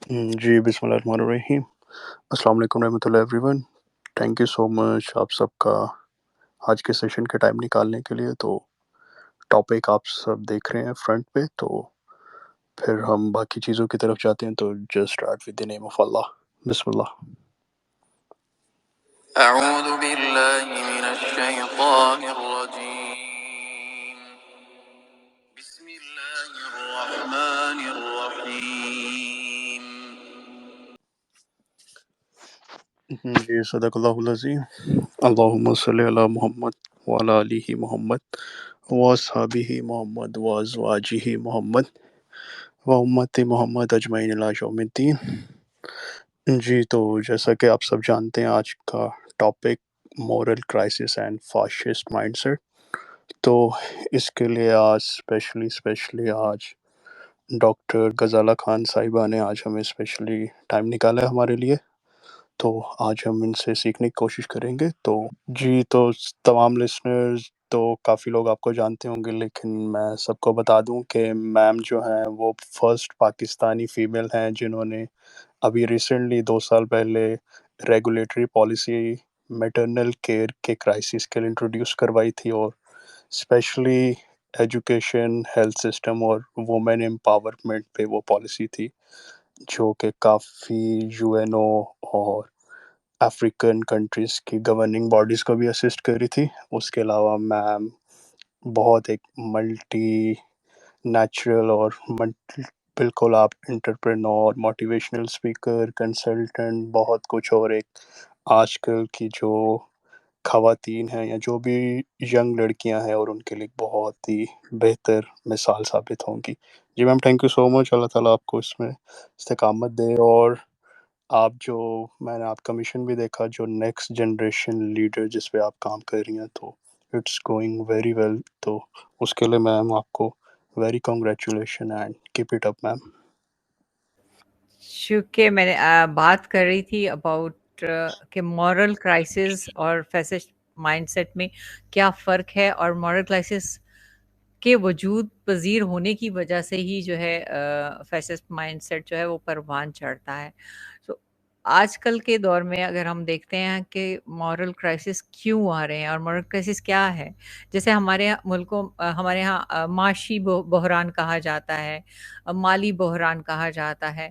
جی بسم اللہ الرحمن الرحیم. السلام علیکم رحمۃ اللہ everyone. Thank you so much آپ سب کا آج کے سیشن کے ٹائم نکالنے کے لیے. تو ٹاپک آپ سب دیکھ رہے ہیں فرنٹ پہ, تو پھر ہم باقی چیزوں کی طرف جاتے ہیں. تو just start with the name of Allah. بسم اللہ. اعوذ باللہ من الشیطان الرجیم. بسم اللہ الرحمن الرحیم. جی صدق اللہ العظیم. اللہم صلی علی محمد وعلی آلہ محمد واصحابہ محمد وازواجہ محمد و امت محمد اجمعین الی یوم الدین. جی تو جیسا کہ آپ سب جانتے ہیں آج کا topic moral crisis and fascist mindset. تو اس کے لیے آج اسپیشلی آج ڈاکٹر غزالہ خان صاحبہ نے آج ہمیں اسپیشلی ٹائم نکالا ہے ہمارے لیے. تو آج ہم ان سے سیکھنے کی کوشش کریں گے. تو جی تو تمام لسنرز تو کافی لوگ آپ کو جانتے ہوں گے, لیکن میں سب کو بتا دوں کہ میم جو ہیں وہ فرسٹ پاکستانی فیمیل ہیں جنہوں نے ابھی ریسنٹلی 2 سال پہلے ریگولیٹری پالیسی میٹرنل کیئر کے کرائسس کے لیے انٹروڈیوس کروائی تھی, اور اسپیشلی ایجوکیشن, ہیلتھ سسٹم اور وومن امپاورمنٹ پہ وہ پالیسی تھی, جو کہ کافی یو این او اور افریقن کنٹریز کی گورننگ باڈیز کو بھی اسسٹ کری تھی. اس کے علاوہ میم بہت ایک ملٹی نیچرل اور بالکل آپ انٹرپرینور, موٹیویشنل اسپیکر, کنسلٹنٹ, بہت کچھ. اور ایک آج کل کی جو خواتین ہیں یا جو بھی ینگ لڑکیاں ہیں اور ان کے لیے بہت ہی بہتر مثال ثابت ہوں گی. جی میم تھینک یو سو مچ. اللہ تعالیٰ آپ کو اس میں استقامت دے. اور آپ جو میں نے آپ کا مشن بھی دیکھا, جو نیکسٹ جنریشن لیڈر جس پہ آپ کام کر رہی ہیں, تو اٹس گوئنگ ویری ویل. تو اس کے لیے میم آپ کو very congratulation and keep it up ma'am. چونکہ میں نے بات کر رہی تھی اباؤٹ کہ مورل کرائسس اور فیسسٹ مائنڈ سیٹ میں کیا فرق ہے, اور مورل کرائسس کے وجود پذیر ہونے کی وجہ سے ہی جو ہے فیسسٹ مائنڈ سیٹ جو ہے وہ پروان چڑھتا ہے. تو آج کل کے دور میں اگر ہم دیکھتے ہیں کہ مورل کرائسس کیوں آ رہے ہیں اور مورل کرائسس کیا ہے, جیسے ہمارے ملکوں ہمارے ہاں معاشی بحران کہا جاتا ہے, مالی بحران کہا جاتا ہے,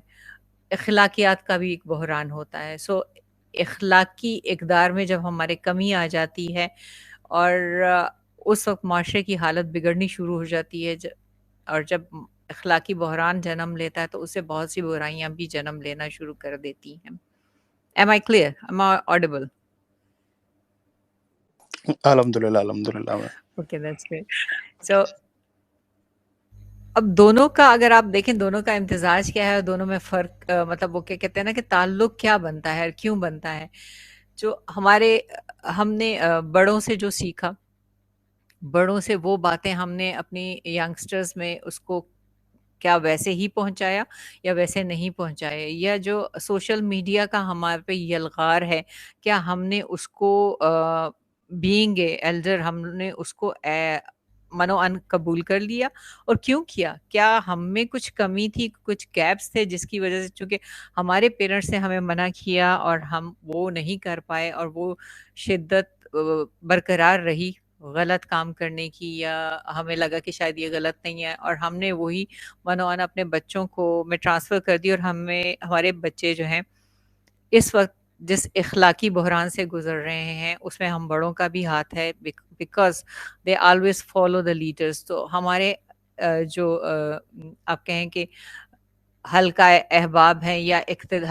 اخلاقیات کا بھی ایک بحران ہوتا ہے. سو اخلاقی اقدار میں جب ہمارے کمی آ جاتی ہے اور اس وقت معاشرے کی حالت بگڑنی شروع ہو جاتی ہے, اور جب اخلاقی بحران جنم لیتا ہے تو اس سے بہت سی برائیاں بھی جنم لینا شروع کر دیتی ہیں. Am I clear? Am I audible? الحمد للہ میم. Okay, that's great. So اب دونوں کا اگر آپ دیکھیں, دونوں کا امتزاج کیا ہے, دونوں میں فرق مطلب وہ کیا کہتے ہیں نا کہ تعلق کیا بنتا ہے, کیوں بنتا ہے. جو ہم نے بڑوں سے جو سیکھا, بڑوں سے وہ باتیں ہم نے اپنی ینگسٹرز میں اس کو کیا ویسے ہی پہنچایا یا ویسے نہیں پہنچایا, یا جو سوشل میڈیا کا ہمارے پہ یلغار ہے, کیا ہم نے اس کو بینگ اے ایلڈر ہم نے اس کو منو ان قبول کر لیا, اور کیوں کیا؟ کیا ہم میں کچھ کمی تھی, کچھ گیپس تھے جس کی وجہ سے, چونکہ ہمارے پیرنٹس نے ہمیں منع کیا اور ہم وہ نہیں کر پائے, اور وہ شدت برقرار رہی غلط کام کرنے کی, یا ہمیں لگا کہ شاید یہ غلط نہیں ہے اور ہم نے وہی منوان اپنے بچوں کو میں ٹرانسفر کر دی, اور ہمارے بچے جو ہیں اس وقت جس اخلاقی بحران سے گزر رہے ہیں اس میں ہم بڑوں کا بھی ہاتھ ہے, because they always follow the leaders. تو ہمارے جو آپ کہیں کہ حلقہ احباب ہیں یا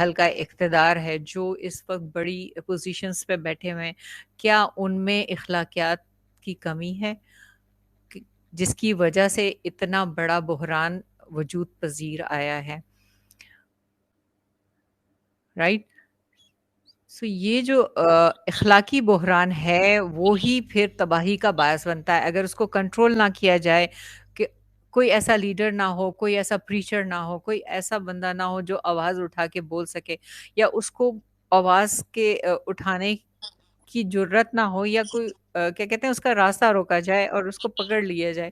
حلقہ اقتدار ہے, جو اس وقت بڑی پوزیشنز پہ بیٹھے ہوئے ہیں, کیا ان میں اخلاقیات کی کمی ہے جس کی وجہ سے اتنا بڑا بحران وجود پذیر آیا ہے, رائٹ؟ سو یہ جو اخلاقی بحران ہے وہی پھر تباہی کا باعث بنتا ہے اگر اس کو کنٹرول نہ کیا جائے, کہ کوئی ایسا لیڈر نہ ہو, کوئی ایسا پریچر نہ ہو, کوئی ایسا بندہ نہ ہو جو آواز اٹھا کے بول سکے, یا اس کو آواز کے اٹھانے کی جرت نہ ہو, یا کوئی کیا کہتے ہیں اس کا راستہ روکا جائے اور اس کو پکڑ لیا جائے.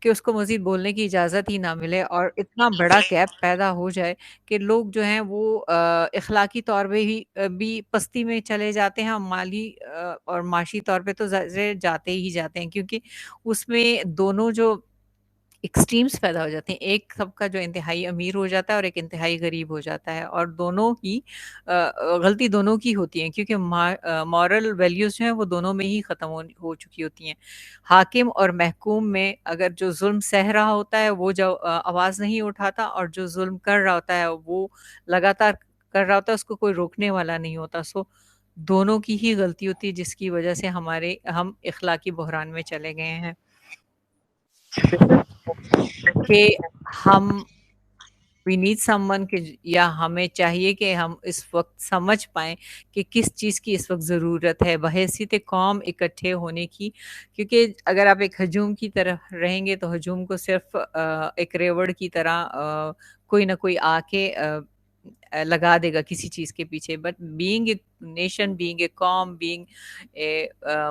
کہ اس کو مزید بولنے کی اجازت ہی نہ ملے اور اتنا بڑا گیپ پیدا ہو جائے کہ لوگ جو ہیں وہ اخلاقی طور پہ ہی بھی پستی میں چلے جاتے ہیں، اور مالی اور معاشی طور پہ تو ظاہر جاتے ہی جاتے ہیں، کیونکہ اس میں دونوں جو ایکسٹریمز پیدا ہو جاتے ہیں، ایک سب کا جو انتہائی امیر ہو جاتا ہے اور ایک انتہائی غریب ہو جاتا ہے، اور دونوں ہی غلطی دونوں کی ہوتی ہیں، کیونکہ مورل ویلیوز جو ہیں وہ دونوں میں ہی ختم ہو چکی ہوتی ہیں۔ حاکم اور محکوم میں اگر جو ظلم سہ رہا ہوتا ہے وہ جو آواز نہیں اٹھاتا، اور جو ظلم کر رہا ہوتا ہے وہ لگاتار کر رہا ہوتا ہے، اس کو کوئی روکنے والا نہیں ہوتا، سو دونوں کی ہی غلطی ہوتی ہے، جس کی وجہ سے ہم اخلاقی بحران میں چلے گئے ہیں کہ ہم وی نیڈ سم ون، کہ یا ہمیں چاہیے کہ ہم اس وقت سمجھ پائیں کہ کس چیز کی اس وقت ضرورت ہے بحیثیت قوم اکٹھے ہونے کی، کیونکہ اگر آپ ایک ہجوم کی طرح رہیں گے تو ہجوم کو صرف ایک ریوڑ کی طرح کوئی نہ کوئی آ کے لگا دے گا کسی چیز کے پیچھے، but being a nation, being a قوم، بینگ اے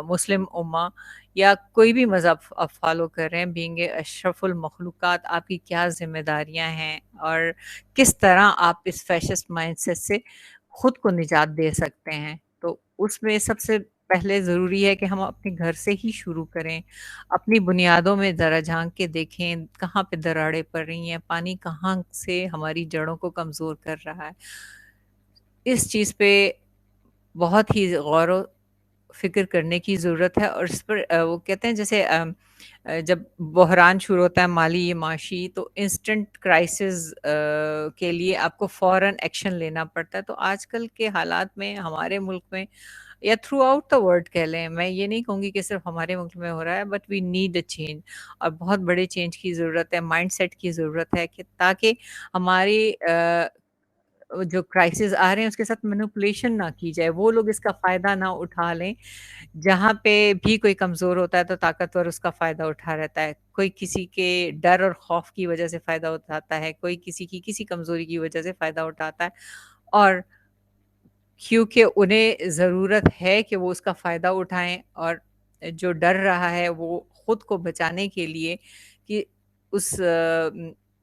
مسلم امہ، یا کوئی بھی مذہب آپ فالو کر رہے ہیں، بینگ اے اشرف المخلوقات، آپ کی کیا ذمہ داریاں ہیں، اور کس طرح آپ اس فیشسٹ مائنڈ سیٹ سے خود کو نجات دے سکتے ہیں۔ تو اس میں سب سے پہلے ضروری ہے کہ ہم اپنے گھر سے ہی شروع کریں، اپنی بنیادوں میں ذرا جھانک کے دیکھیں کہاں پہ دراڑیں پڑ رہی ہیں، پانی کہاں سے ہماری جڑوں کو کمزور کر رہا ہے۔ اس چیز پہ بہت ہی غور و فکر کرنے کی ضرورت ہے، اور اس پر وہ کہتے ہیں جیسے جب بحران شروع ہوتا ہے مالی یا معاشی، تو انسٹنٹ کرائسس کے لیے آپ کو فوراً ایکشن لینا پڑتا ہے۔ تو آج کل کے حالات میں ہمارے ملک میں یا تھرو آؤٹ دا ورلڈ کہہ لیں، میں یہ نہیں کہوں گی کہ صرف ہمارے ملک میں ہو رہا ہے، but we need a change, اور بہت بڑے چینج کی ضرورت ہے، مائنڈ سیٹ کی ضرورت ہے، کہ تاکہ ہماری جو کرائسس آ رہے ہیں اس کے ساتھ مینوپولیشن نہ کی جائے، وہ لوگ اس کا فائدہ نہ اٹھا لیں۔ جہاں پہ بھی کوئی کمزور ہوتا ہے تو طاقتور اس کا فائدہ اٹھا رہتا ہے، کوئی کسی کے ڈر اور خوف کی وجہ سے فائدہ اٹھاتا ہے، کوئی کسی کی کسی کمزوری کی وجہ سے فائدہ اٹھاتا ہے، اور کیونکہ انہیں ضرورت ہے کہ وہ اس کا فائدہ اٹھائیں، اور جو ڈر رہا ہے وہ خود کو بچانے کے لیے کہ اس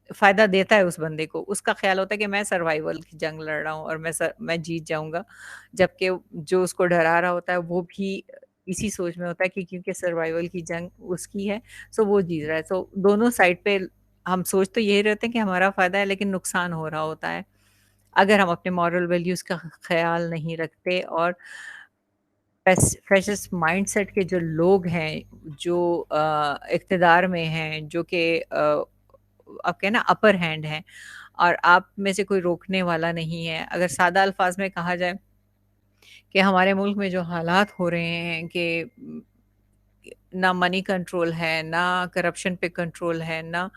فائدہ دیتا ہے اس بندے کو، اس کا خیال ہوتا ہے کہ میں سروائیول کی جنگ لڑ رہا ہوں اور میں جیت جاؤں گا، جبکہ جو اس کو ڈرا رہا ہوتا ہے وہ بھی اسی سوچ میں ہوتا ہے کہ کیونکہ سروائیول کی جنگ اس کی ہے، سو وہ جیت رہا ہے۔ سو دونوں سائڈ پہ ہم سوچ تو یہی رہتے ہیں کہ ہمارا فائدہ ہے، لیکن نقصان ہو رہا ہوتا ہے اگر ہم اپنے مورل ویلیوز کا خیال نہیں رکھتے، اور فیشسٹ مائنڈ سیٹ کے جو لوگ ہیں، جو اقتدار میں ہیں، جو کہ آپ کہنا اپر ہینڈ ہیں، اور آپ میں سے کوئی روکنے والا نہیں ہے۔ اگر سادہ الفاظ میں کہا جائے کہ ہمارے ملک میں جو حالات ہو رہے ہیں کہ نہ منی کنٹرول ہے، نہ کرپشن پہ کنٹرول ہے، نہ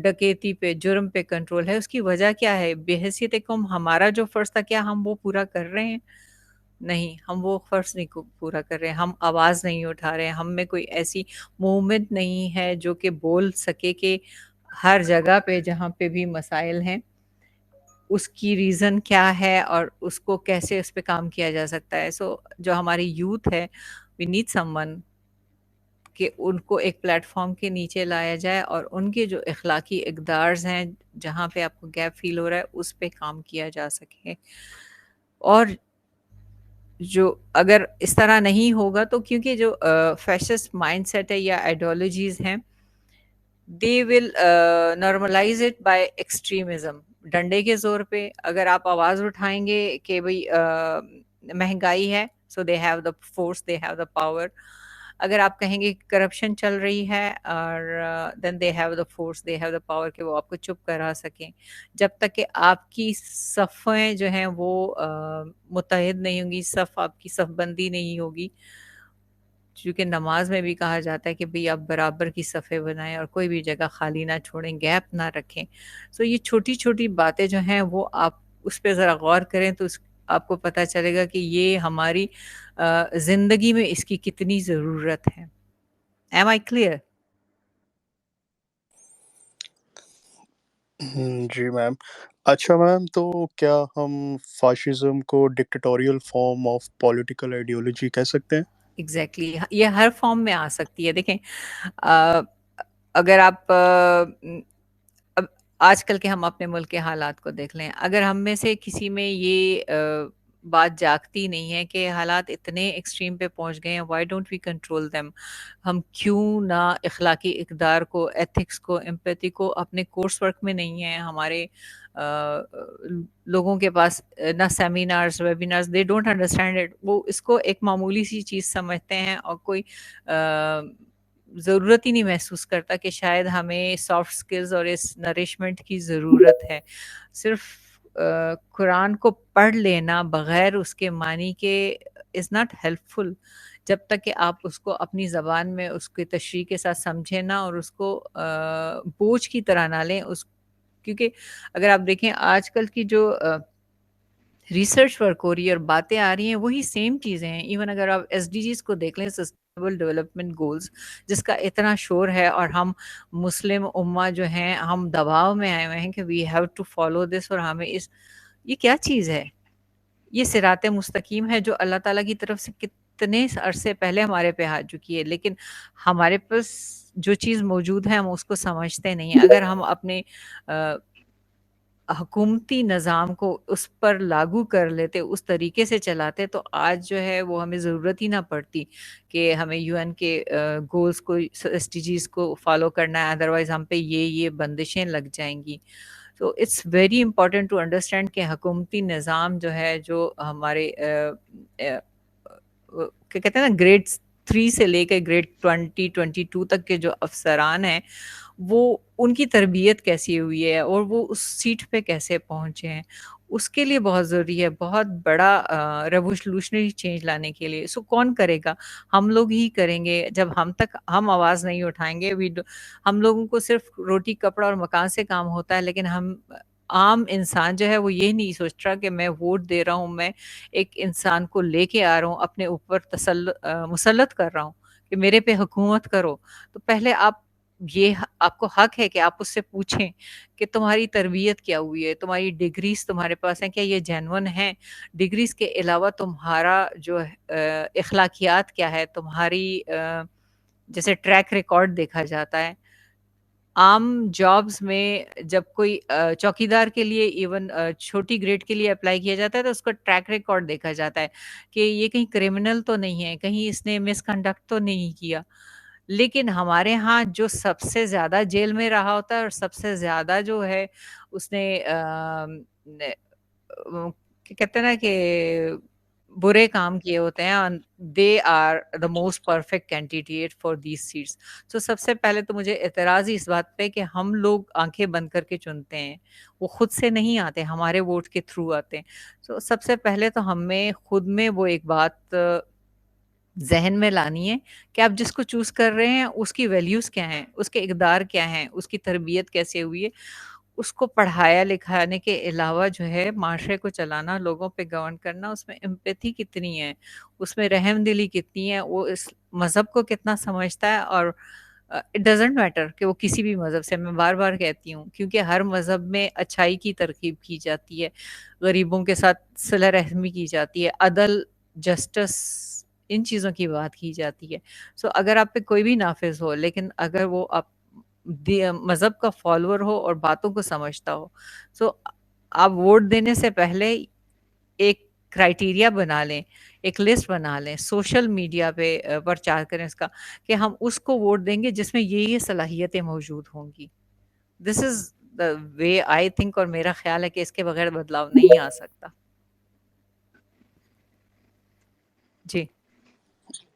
ڈکیتی پہ، جرم پہ کنٹرول ہے، اس کی وجہ کیا ہے؟ بحیثیت قوم ہمارا جو فرض تھا کیا ہم وہ پورا کر رہے ہیں؟ نہیں، ہم وہ فرض نہیں پورا کر رہے ہیں، ہم آواز نہیں اٹھا رہے ہیں، ہم میں کوئی ایسی موومنٹ نہیں ہے جو کہ بول سکے کہ ہر جگہ پہ جہاں پہ بھی مسائل ہیں اس کی ریزن کیا ہے اور اس کو کیسے اس پہ کام کیا جا سکتا ہے۔ سو جو ہماری یوتھ ہے، وی نیڈ سم ون کہ ان کو ایک پلیٹ فارم کے نیچے لایا جائے، اور ان کے جو اخلاقی اقدارز ہیں جہاں پہ آپ کو گیپ فیل ہو رہا ہے اس پہ کام کیا جا سکے۔ اور جو اگر اس طرح نہیں ہوگا تو کیونکہ جو فیشسٹ مائنڈ سیٹ ہے یا آئیڈیالوجیز ہیں، they will normalize it by extremism، ڈنڈے کے زور پہ اگر آپ آواز اٹھائیں گے کہ بھئی مہنگائی ہے، so they have the force, they have the power۔ اگر آپ کہیں گے کرپشن چل رہی ہے، اور then they have the force, they have the power کہ وہ آپ کو چپ کرا سکیں۔ جب تک کہ آپ کی صفیں جو ہیں وہ متحد نہیں ہوں گی، صف آپ کی صف بندی نہیں ہوگی، چونکہ نماز میں بھی کہا جاتا ہے کہ بھئی آپ برابر کی صفیں بنائیں اور کوئی بھی جگہ خالی نہ چھوڑیں، گیپ نہ رکھیں۔ سو یہ چھوٹی چھوٹی باتیں جو ہیں وہ آپ اس پہ ذرا غور کریں تو آپ کو پتہ چلے گا کہ یہ ہماری زندگی میں اس کی کتنی ضرورت ہے۔ Am I clear؟ جی میم۔ اچھا میم، تو کیا ہم فاشزم کو ڈکٹیٹوریل فارم آف پولیٹیکل آئیڈیولوجی کہہ سکتے ہیں؟ ایگزیکٹلی، یہ ہر فارم میں آ سکتی ہے۔ دیکھیں اگر آپ اب آج کل کے ہم اپنے ملک کے حالات کو دیکھ لیں، اگر ہم میں سے کسی میں یہ بات جاگتی نہیں ہے کہ حالات اتنے ایکسٹریم پہ پہنچ گئے ہیں، why don't we control them? ہم کیوں نہ اخلاقی اقدار کو، ایتھکس کو، ایمپیتھی کو اپنے کورس ورک میں نہیں ہے؟ ہمارے لوگوں کے پاس نہ seminars, webinars, they don't understand it. وہ اس کو ایک معمولی سی چیز سمجھتے ہیں اور کوئی ضرورت ہی نہیں محسوس کرتا کہ شاید ہمیں سافٹ سکلز اور اس نرشمنٹ کی ضرورت ہے. صرف قرآن کو پڑھ لینا بغیر اس کے معنی کے از ناٹ ہیلپ فل. جب تک کہ آپ اس کو اپنی زبان میں اس کی تشریح کے ساتھ سمجھیں نا، اور اس کو بوجھ کی طرح نہ لیں. کیونکہ اگر آپ دیکھیں آج کل کی جو ریسرچ ورک ہو رہی ہے اور باتیں آ رہی ہیں، وہی سیم چیزیں ہیں. ایون اگر آپ ایس ڈی جیز کو دیکھ لیں، سسٹینیبل ڈیولپمنٹ گولز، جس کا اتنا شور ہے، اور ہم مسلم امہ جو ہیں ہم دباؤ میں آئے ہوئے ہیں کہ we have to follow this, اور ہمیں یہ کیا چیز ہے؟ یہ صراط مستقیم ہے جو اللہ تعالیٰ کی طرف سے کتنے عرصے پہلے ہمارے پہ آ چکی ہے، لیکن ہمارے پاس جو چیز موجود ہے ہم اس کو سمجھتے نہیں. اگر ہم اپنے حکومتی نظام کو اس پر لاگو کر لیتے، اس طریقے سے چلاتے، تو آج جو ہے وہ ہمیں ضرورت ہی نہ پڑتی کہ ہمیں یو این کے گولز کو، ایس ڈی جیز کو فالو کرنا ہے، ادروائز ہم پہ یہ بندشیں لگ جائیں گی. تو it's very important to understand کہ حکومتی نظام جو ہے، جو ہمارے کیا کہتے ہیں نا، گریڈ 3 سے لے کے گریڈ 22 تک کے جو افسران ہیں، وہ ان کی تربیت کیسی ہوئی ہے اور وہ اس سیٹ پہ کیسے پہنچے ہیں، اس کے لیے بہت ضروری ہے، بہت بڑا ریولیوشنری چینج لانے کے لیے. سو کون کرے گا؟ ہم لوگ ہی کریں گے. جب ہم تک ہم آواز نہیں اٹھائیں گے، ہم لوگوں کو صرف روٹی کپڑا اور مکان سے کام ہوتا ہے، لیکن ہم عام انسان جو ہے وہ یہ نہیں سوچ رہا کہ میں ووٹ دے رہا ہوں، میں ایک انسان کو لے کے آ رہا ہوں، اپنے اوپر مسلط کر رہا ہوں کہ میرے پہ حکومت کرو. تو پہلے آپ کو حق ہے کہ آپ اس سے پوچھیں کہ تمہاری تربیت کیا ہوئی ہے، تمہاری ڈگریز تمہارے پاس ہیں، کیا یہ جینون ہیں؟ ڈگریز کے علاوہ تمہارا جو اخلاقیات کیا ہے، تمہاری جیسے ٹریک ریکارڈ دیکھا جاتا ہے. عام جابز میں جب کوئی چوکیدار کے لیے ایون چھوٹی گریڈ کے لیے اپلائی کیا جاتا ہے، تو اس کا ٹریک ریکارڈ دیکھا جاتا ہے کہ یہ کہیں کرمنل تو نہیں ہے، کہیں اس نے مس کنڈکٹ تو نہیں کیا. لیکن ہمارے ہاں جو سب سے زیادہ جیل میں رہا ہوتا ہے اور سب سے زیادہ جو ہے اس نے کہتے ہیں نا کہ برے کام کیے ہوتے ہیں، they are the most perfect candidate for these seats. تو سب سے پہلے تو مجھے اعتراض ہی اس بات پہ کہ ہم لوگ آنکھیں بند کر کے چنتے ہیں، وہ خود سے نہیں آتے، ہمارے ووٹ کے تھرو آتے ہیں. تو سب سے پہلے تو ہمیں خود میں وہ ایک بات ذہن میں لانی ہے کہ آپ جس کو چوز کر رہے ہیں اس کی ویلیوز کیا ہیں، اس کے اقدار کیا ہیں، اس کی تربیت کیسے ہوئی ہے. اس کو پڑھایا لکھانے کے علاوہ جو ہے معاشرے کو چلانا، لوگوں پہ گورن کرنا، اس میں امپیتھی کتنی ہے، اس میں رحم دلی کتنی ہے، وہ اس مذہب کو کتنا سمجھتا ہے. اور اٹ ڈزنٹ میٹر کہ وہ کسی بھی مذہب سے، میں بار بار کہتی ہوں، کیونکہ ہر مذہب میں اچھائی کی ترغیب کی جاتی ہے، غریبوں کے ساتھ صلہ رحمی کی جاتی ہے، عدل، جسٹس، ان چیزوں کی بات کی جاتی ہے. سو اگر آپ پہ کوئی بھی نافذ ہو، لیکن اگر وہ آپ مذہب کا فالوور ہو اور باتوں کو سمجھتا ہو، سو آپ ووٹ دینے سے پہلے ایک کرائٹیریا بنا لیں، ایک لسٹ بنا لیں، سوشل میڈیا پہ پرچار کریں اس کا کہ ہم اس کو ووٹ دیں گے جس میں یہ صلاحیتیں موجود ہوں گی. دس از دا وے آئی تھنک، اور میرا خیال ہے کہ اس کے بغیر بدلاؤ نہیں آ سکتا. جی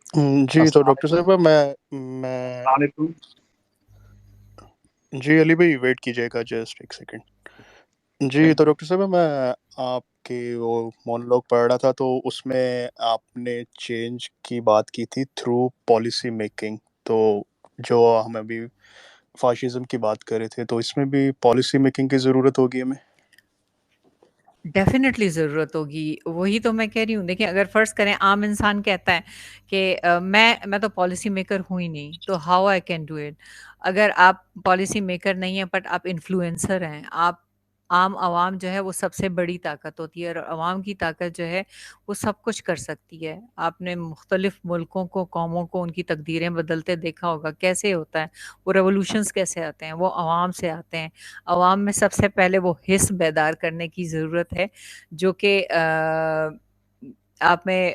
جی تو السلام ڈاکٹر علیکم. صاحبہ میں السلام علیکم. جی علی بھائی ویٹ کیجیے گا جسٹ ایک سیکنڈ. جی تو ڈاکٹر صاحبہ میں آپ کی وہ مونولوگ پڑھ رہا تھا، تو اس میں آپ نے چینج کی بات کی تھی تھرو پالیسی میکنگ. تو جو ہم ابھی فاشزم کی بات کر رہے تھے، تو اس میں بھی پالیسی میکنگ کی ضرورت ہوگی ہمیں. ڈیفینیٹلی ضرورت ہوگی. وہی تو میں کہہ رہی ہوں. دیکھیں اگر فرض کریں عام انسان کہتا ہے کہ میں تو پالیسی میکر ہوں ہی نہیں، تو how I can do it. اگر آپ پالیسی میکر نہیں ہیں بٹ آپ انفلوئنسر ہیں، آپ عام عوام جو ہے وہ سب سے بڑی طاقت ہوتی ہے، اور عوام کی طاقت جو ہے وہ سب کچھ کر سکتی ہے۔ آپ نے مختلف ملکوں کو، قوموں کو ان کی تقدیریں بدلتے دیکھا ہوگا، کیسے ہوتا ہے، وہ ریولوشنز کیسے آتے ہیں، وہ عوام سے آتے ہیں۔ عوام میں سب سے پہلے وہ حس بیدار کرنے کی ضرورت ہے، جو کہ آپ میں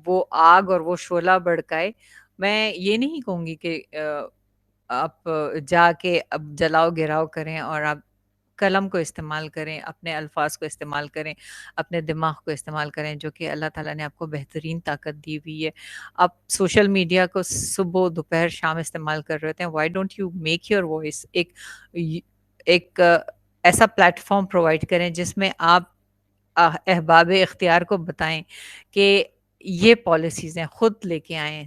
وہ آگ اور وہ شعلہ بھڑکائے۔ میں یہ نہیں کہوں گی کہ آپ جا کے اب جلاؤ گراؤ کریں، اور آپ قلم کو استعمال کریں، اپنے الفاظ کو استعمال کریں، اپنے دماغ کو استعمال کریں، جو کہ اللہ تعالیٰ نے آپ کو بہترین طاقت دی ہوئی ہے۔ آپ سوشل میڈیا کو صبح دوپہر شام استعمال کر رہے ہوتے ہیں، why don't you make your voice ایک ایسا پلیٹ فارم پرووائڈ کریں جس میں آپ احباب اختیار کو بتائیں کہ یہ پالیسیز ہیں، خود لے کے آئیں،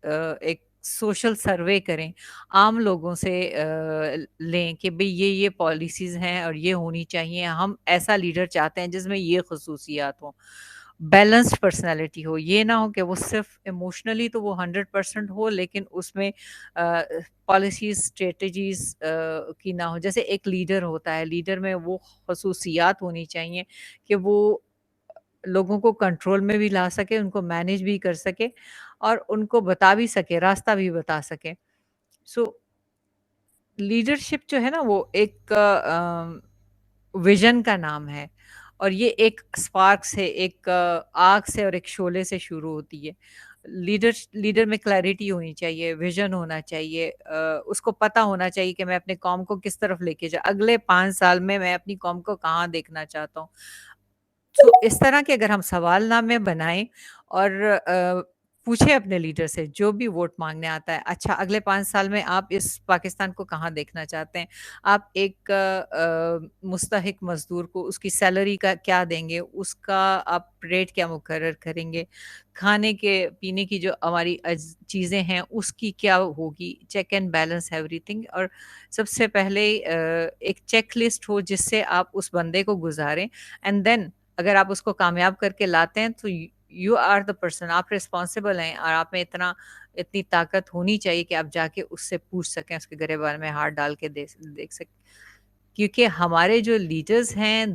ایک سوشل سروے کریں، عام لوگوں سے لیں کہ بھئی یہ پالیسیز ہیں اور یہ ہونی چاہیے، ہم ایسا لیڈر چاہتے ہیں جس میں یہ خصوصیات ہوں، بیلنسڈ پرسنالٹی ہو، یہ نہ ہو کہ وہ صرف ایموشنلی تو وہ 100% ہو، لیکن اس میں پالیسیز اسٹریٹجیز کی نہ ہو۔ جیسے ایک لیڈر ہوتا ہے، لیڈر میں وہ خصوصیات ہونی چاہیے کہ وہ لوگوں کو کنٹرول میں بھی لا سکے، ان کو مینیج بھی کر سکے، اور ان کو بتا بھی سکے، راستہ بھی بتا سکے۔ سو لیڈرشپ جو ہے نا وہ ایک ویژن کا نام ہے، اور یہ ایک اسپارک سے، ایک آگ سے اور ایک شعلے سے شروع ہوتی ہے۔ لیڈر میں کلیئرٹی ہونی چاہیے، ویژن ہونا چاہیے، اس کو پتہ ہونا چاہیے کہ میں اپنے قوم کو کس طرف لے کے اگلے 5 سال میں اپنی قوم کو کہاں دیکھنا چاہتا ہوں۔ تو اس طرح کے اگر ہم سوال نامے بنائیں اور پوچھیں اپنے لیڈر سے جو بھی ووٹ مانگنے آتا ہے، اچھا اگلے 5 سال میں آپ اس پاکستان کو کہاں دیکھنا چاہتے ہیں؟ آپ ایک مستحق مزدور کو اس کی سیلری کا کیا دیں گے؟ اس کا آپ ریٹ کیا مقرر کریں گے؟ کھانے کے پینے کی جو ہماری چیزیں ہیں اس کی کیا ہوگی؟ Check and balance every thing, اور سب سے پہلے ایک چیک لسٹ ہو جس سے آپ اس بندے کو گزاریں، اینڈ دین اگر آپ اس کو کامیاب کر کے لاتے ہیں تو یو آر دا پرسن، آپ ریسپانسبل ہیں، اور آپ میں اتنی طاقت ہونی چاہیے کہ آپ جا کے اس سے پوچھ سکیں، اس کے گریبان میں ہاتھ ڈال کے دیکھ سکیں۔ کیونکہ ہمارے جو لیڈرز ہیں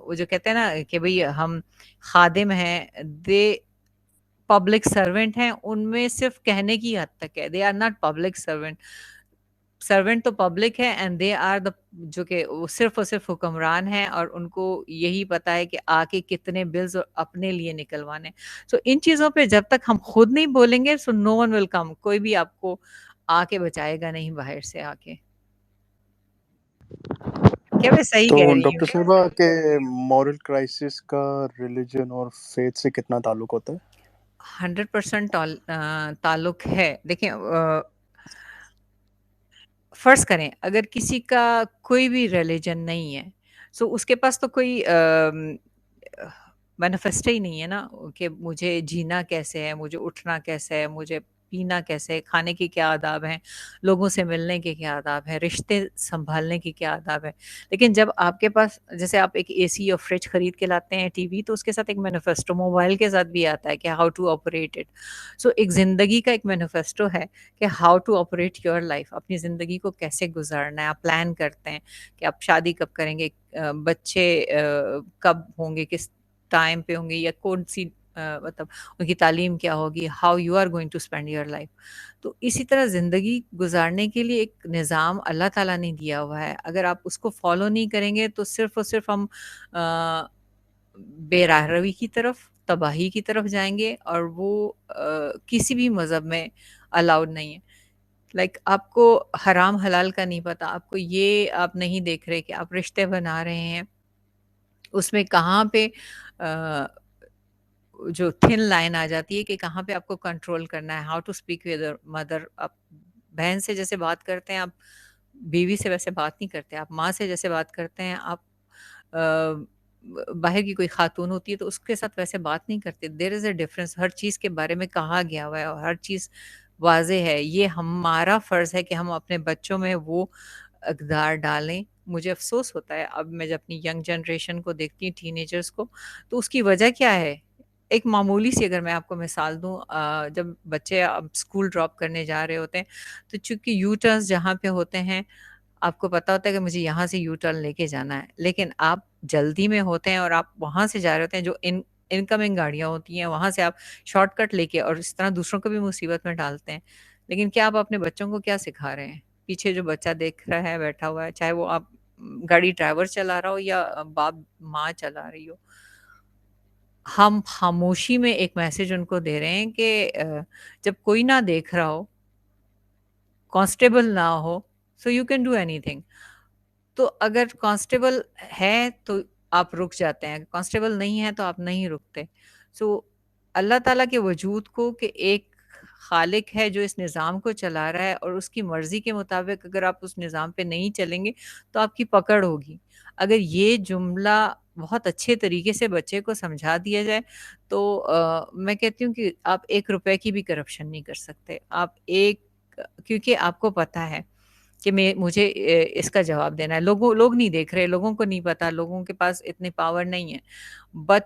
وہ جو کہتے ہیں نا کہ بھئی ہم خادم ہیں، دے پبلک سرونٹ ہیں، ان میں صرف کہنے کی حد تک ہے، they are not public servant. Servant تو پبلک ہے، اینڈ دے آر دا، جو کہ وہ صرف اور صرف حکمران ہیں، اور ان کو یہی پتا ہے کہ آ کے کتنے بلز اپنے لیے نکلوانے۔ سو ان چیزوں پہ جب تک ہم خود نہیں بولیں گے، سو نو ون ول کم، کوئی بھی آپ کو آ کے بچائے گا نہیں باہر سے آ کے۔ کیا میں صحیح تو کہہ رہی ہوں؟ ڈاکٹر صاحبہ کہ مورل کرائسس کا ریلیجن اور فیتھ سے کتنا تعلق ہوتا ہے؟ 100% تعلق ہے۔ دیکھیں فرض کریں اگر کسی کا کوئی بھی ریلیجن نہیں ہے، سو اس کے پاس تو کوئی مینیفیسٹو ہی نہیں ہے نا کہ مجھے جینا کیسے ہے، مجھے اٹھنا کیسے ہے، مجھے پینا کیسے ہے، کھانے کے کیا آداب ہیں، لوگوں سے ملنے کے کیا آداب ہیں، رشتے سنبھالنے کی کیا آداب ہے۔ لیکن جب آپ کے پاس، جیسے آپ ایک اے سی اور فریج خرید کے لاتے ہیں، ٹی وی، تو اس کے ساتھ ایک مینیفیسٹو موبائل کے ساتھ بھی آتا ہے کہ how to operate it. So ایک زندگی کا ایک مینیفیسٹو ہے کہ how to operate your life, اپنی زندگی کو کیسے گزارنا ہے۔ آپ پلان کرتے ہیں کہ آپ شادی کب کریں گے، بچے کب ہوں گے، کس ٹائم پہ ہوں گے، یا کون سی مطلب ان کی تعلیم کیا ہوگی، how you are going to spend your life. تو اسی طرح زندگی گزارنے کے لیے ایک نظام اللہ تعالیٰ نے دیا ہوا ہے، اگر آپ اس کو فالو نہیں کریں گے تو صرف اور صرف ہم بے راہ روی کی طرف، تباہی کی طرف جائیں گے، اور وہ کسی بھی مذہب میں الاؤڈ نہیں ہے۔ لائک آپ کو حرام حلال کا نہیں پتا، آپ کو یہ آپ نہیں دیکھ رہے کہ آپ رشتے بنا رہے ہیں، اس میں کہاں پہ جو تھن لائن آ جاتی ہے کہ کہاں پہ آپ کو کنٹرول کرنا ہے، how to speak with mother. آپ بہن سے جیسے بات کرتے ہیں، آپ بیوی سے ویسے بات نہیں کرتے، آپ ماں سے جیسے بات کرتے ہیں، آپ باہر کی کوئی خاتون ہوتی ہے تو اس کے ساتھ ویسے بات نہیں کرتے۔ دیر از اے ڈفرنس، ہر چیز کے بارے میں کہا گیا ہوا ہے اور ہر چیز واضح ہے۔ یہ ہمارا فرض ہے کہ ہم اپنے بچوں میں وہ اقدار ڈالیں۔ مجھے افسوس ہوتا ہے اب میں جب اپنی ینگ جنریشن کو دیکھتی ہوں، ٹین ایجرز کو، تو اس کی وجہ کیا ہے؟ ایک معمولی سی اگر میں آپ کو مثال دوں، جب بچے اب اسکول ڈراپ کرنے جا رہے ہوتے ہیں تو چونکہ یو ٹرنس جہاں پہ ہوتے ہیں آپ کو پتا ہوتا ہے کہ مجھے یہاں سے یو ٹرن لے کے جانا ہے، لیکن آپ جلدی میں ہوتے ہیں اور آپ وہاں سے جا رہے ہوتے ہیں، جو انکمنگ گاڑیاں ہوتی ہیں وہاں سے آپ شارٹ کٹ لے کے اور اس طرح دوسروں کو بھی مصیبت میں ڈالتے ہیں. لیکن کیا آپ اپنے بچوں کو کیا سکھا رہے ہیں؟ پیچھے جو بچہ دیکھ رہا ہے بیٹھا ہوا ہے، چاہے وہ آپ گاڑی ڈرائیور چلا رہا ہو یا باپ ماں چلا رہی ہو، ہم خاموشی میں ایک میسج ان کو دے رہے ہیں کہ جب کوئی نہ دیکھ رہا ہو، کانسٹیبل نہ ہو، so you can do anything. تو اگر کانسٹیبل ہے تو آپ رک جاتے ہیں، کانسٹیبل نہیں ہے تو آپ نہیں رکتے. سو اللہ تعالیٰ کے وجود کو کہ ایک خالق ہے جو اس نظام کو چلا رہا ہے اور اس کی مرضی کے مطابق اگر آپ اس نظام پہ نہیں چلیں گے تو آپ کی پکڑ ہوگی. اگر یہ جملہ بہت اچھے طریقے سے بچے کو سمجھا دیا جائے تو میں کہتی ہوں کہ آپ 1 روپے کی بھی کرپشن نہیں کر سکتے. آپ کیونکہ آپ کو پتہ ہے کہ مجھے اس کا جواب دینا ہے. لوگ نہیں دیکھ رہے، لوگوں کو نہیں پتا، لوگوں کے پاس اتنی پاور نہیں ہے، بٹ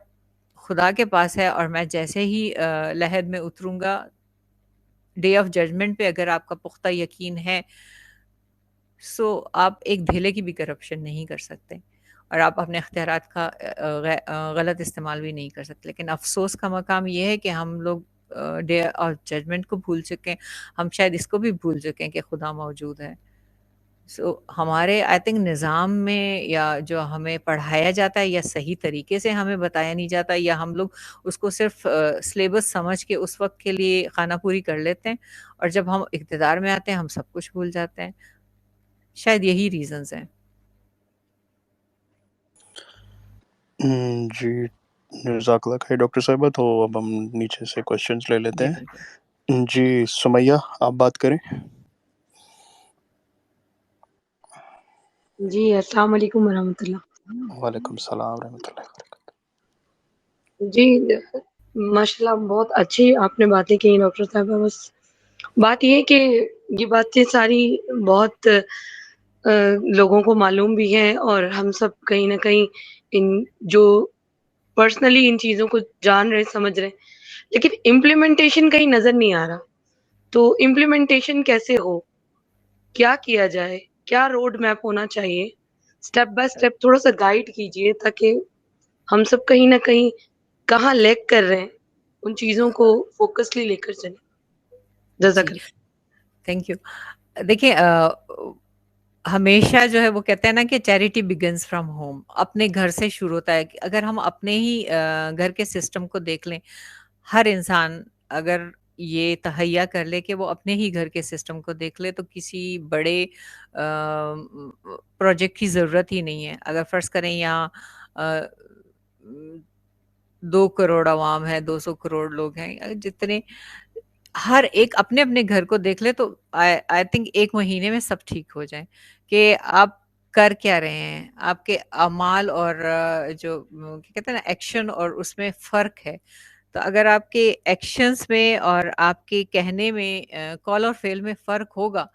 خدا کے پاس ہے. اور میں جیسے ہی لحد میں اتروں گا ڈے آف ججمنٹ پہ، اگر آپ کا پختہ یقین ہے سو آپ ایک دھیلے کی بھی کرپشن نہیں کر سکتے اور آپ اپنے اختیارات کا غلط استعمال بھی نہیں کر سکتے. لیکن افسوس کا مقام یہ ہے کہ ہم لوگ ڈے آف ججمنٹ کو بھول چکے ہیں. ہم شاید اس کو بھی بھول چکے ہیں کہ خدا موجود ہے. سو ہمارے آئی تھنک نظام میں یا جو ہمیں پڑھایا جاتا ہے یا صحیح طریقے سے ہمیں بتایا نہیں جاتا، یا ہم لوگ اس کو صرف سلیبس سمجھ کے اس وقت کے لیے خانہ پوری کر لیتے ہیں اور جب ہم اقتدار میں آتے ہیں ہم سب کچھ بھول جاتے ہیں. شاید یہی ریزنز ہیں. جی جزاک اللہ خیر ڈاکٹر صاحبہ. تو اب ہم نیچے سے کوشچنس لے لیتے جی ہیں. بالکل. جی سمیہ آپ بات کریں. جی السلام علیکم ورحمۃ اللہ. وعلیکم السلام ورحمۃ اللہ وبرکاتہ. جی ماشاء اللہ بہت اچھی آپ نے باتیں کی ڈاکٹر صاحبہ. بس بات یہ ہے کہ یہ باتیں ساری بہت لوگوں کو معلوم بھی ہیں اور ہم سب کہیں نہ کہیں ان جو پرسنلی ان چیزوں کو جان رہے سمجھ رہے، لیکن امپلیمنٹیشن کہیں نظر نہیں آ رہا. تو امپلیمنٹیشن کیسے ہو، کیا کیا جائے، کیا روڈ میپ ہونا چاہیے، سٹیپ بائی سٹیپ تھوڑا سا گائیڈ کیجئے تاکہ ہم سب کہیں نہ کہیں کہاں لیک کر رہے ہیں ان چیزوں کو فوکسلی لے کر چلیں. جی جزاک اللہ. Thank you. دیکھیں ہمیشہ جو ہے وہ کہتے ہیں نا کہ چیریٹی بگنز فرام ہوم. اپنے گھر سے شروع ہوتا ہے. اگر ہم اپنے ہی گھر کے سسٹم کو دیکھ لیں، ہر انسان اگر یہ تہیا کر لے کہ وہ اپنے ہی گھر کے سسٹم کو دیکھ لے تو کسی بڑے پروجیکٹ کی ضرورت ہی نہیں ہے. اگر فرض کریں یہاں 2 کروڑ عوام ہے، 200 کروڑ لوگ ہیں، جتنے ہر ایک اپنے اپنے گھر کو دیکھ لے تو آئی تھنک 1 مہینے میں سب ٹھیک ہو جائیں کہ آپ کر کیا رہے ہیں. آپ کے اعمال اور جو کہتے ہیں نا ایکشن اور اس میں فرق ہے. تو اگر آپ کے ایکشنز میں اور آپ کے کہنے میں کال اور فیل میں فرق ہوگا